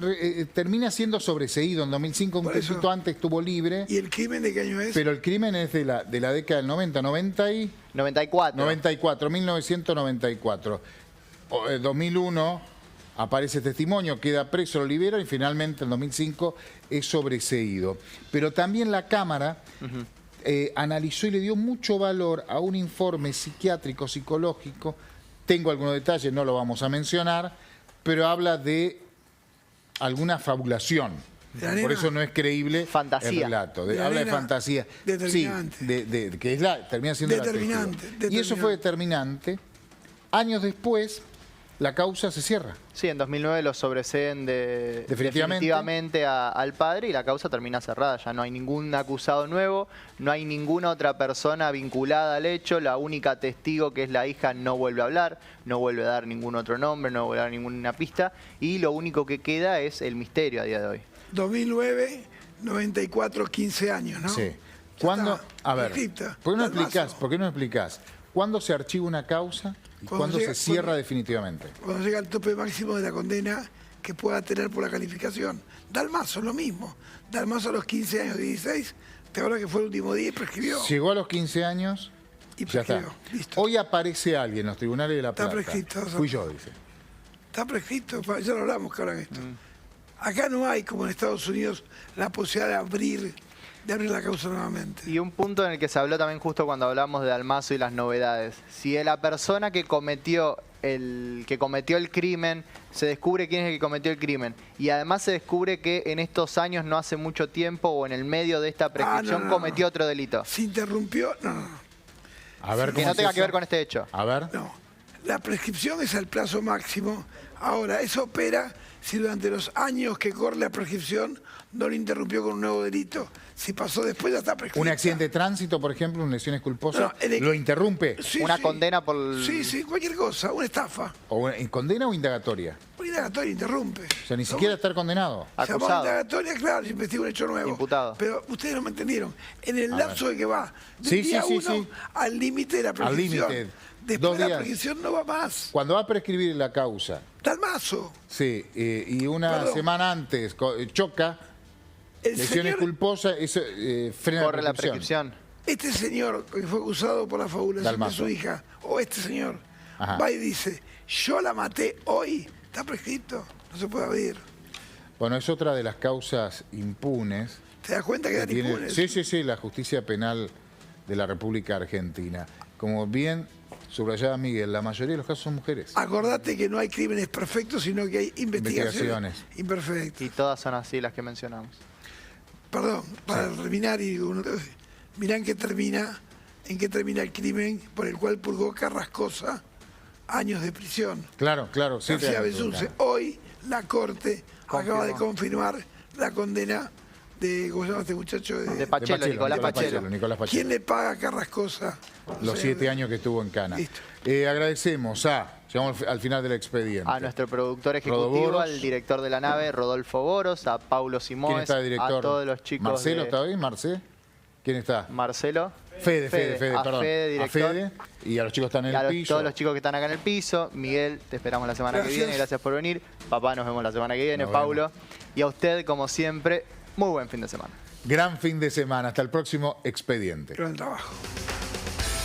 termina siendo sobreseído en 2005, un poquito antes estuvo libre. ¿Y el crimen de qué año es? Pero el crimen es de la década del 1994. 2001 aparece testimonio, queda preso, lo liberan y finalmente en 2005 es sobreseído. Pero también la Cámara analizó y le dio mucho valor a un informe psiquiátrico, psicológico. Tengo algunos detalles, no lo vamos a mencionar, pero habla de alguna fabulación. Por eso no es creíble el relato. Habla de fantasía. Determinante. Sí, que termina siendo determinante. Y eso fue determinante. Años después, la causa se cierra. Sí, en 2009 lo sobreseen definitivamente al padre y la causa termina cerrada. Ya no hay ningún acusado nuevo, no hay ninguna otra persona vinculada al hecho. La única testigo, que es la hija, no vuelve a hablar, no vuelve a dar ningún otro nombre, no vuelve a dar ninguna pista. Y lo único que queda es el misterio a día de hoy. 2009, 94, 15 años, ¿no? Sí. ¿Cuándo? A ver, ¿por qué no explicás? ¿Cuándo se archiva una causa y cuándo se cierra definitivamente? Cuando llega al tope máximo de la condena que pueda tener por la calificación. Dalmazo, lo mismo. Dalmazo a los 15 años, 16, te habla que fue el último día y prescribió. Llegó a los 15 años y ya está. Listo. Hoy aparece alguien en los tribunales de La Plata. Está prescrito. Fui yo, dice. Está prescrito, ya lo hablamos que ahora en esto. Acá no hay, como en Estados Unidos, la posibilidad de abrir la causa nuevamente. Y un punto en el que se habló también justo cuando hablamos de Dalmazo y las novedades. Si la persona que cometió el crimen, se descubre quién es el que cometió el crimen, y además se descubre que en estos años, no hace mucho tiempo, o en el medio de esta prescripción, cometió otro delito. Se interrumpió, A ver, que no tenga que ver con este hecho. A ver. No, la prescripción es al plazo máximo. Ahora, eso opera si durante los años que corre la prescripción no lo interrumpió con un nuevo delito. Si pasó después, ya está prescrito. Un accidente de tránsito, por ejemplo, una lesiones culposas, lo interrumpe. Una condena por... Sí, cualquier cosa, una estafa. ¿Condena o indagatoria? Una indagatoria interrumpe. O sea, ni siquiera estar condenado. Acusado. Indagatoria, claro, se investiga un hecho nuevo. Imputado. Pero ustedes no me entendieron. En el lapso de que va del día 1 al límite de la prescripción. Al límite. Después de la prescripción no va más. Cuando va a prescribir la causa. Dalmazo. Sí, y una semana antes choca, lesiones culposas, eso frena la prescripción. Este señor que fue acusado por la fabulación de su hija, o este señor, va y dice, yo la maté hoy, está prescrito, no se puede abrir. Bueno, es otra de las causas impunes. ¿Te das cuenta que eran impunes? Sí, la justicia penal de la República Argentina. Como bien subrayaba Miguel, la mayoría de los casos son mujeres. Acordate que no hay crímenes perfectos, sino que hay investigaciones imperfectas. Y todas son así las que mencionamos. Perdón, para terminar, y mirá en qué termina el crimen por el cual purgó Carrascosa años de prisión. Claro, sí. García Besunce. Hoy la Corte acaba de confirmar la condena ¿cómo se llama este muchacho? De Pachelo, Nicolás Pachelo. ¿Quién le paga a Carrascosa? Los 7 años que estuvo en Cana. Agradecemos llegamos al final del expediente. A nuestro productor ejecutivo, al director de la nave, Rodolfo Boros, a Paulo Simón, ¿Quién está de director? a todos los chicos. ¿Marcelo está bien? ¿Quién está? Marcelo. Fede, perdón. Fede, a Fede y a los chicos que están en el piso. Todos los chicos que están acá en el piso. Miguel, te esperamos la semana que viene. Gracias por venir. Papá, nos vemos la semana que viene. Paulo. Y a usted, como siempre, muy buen fin de semana. Gran fin de semana. Hasta el próximo expediente. Gran trabajo.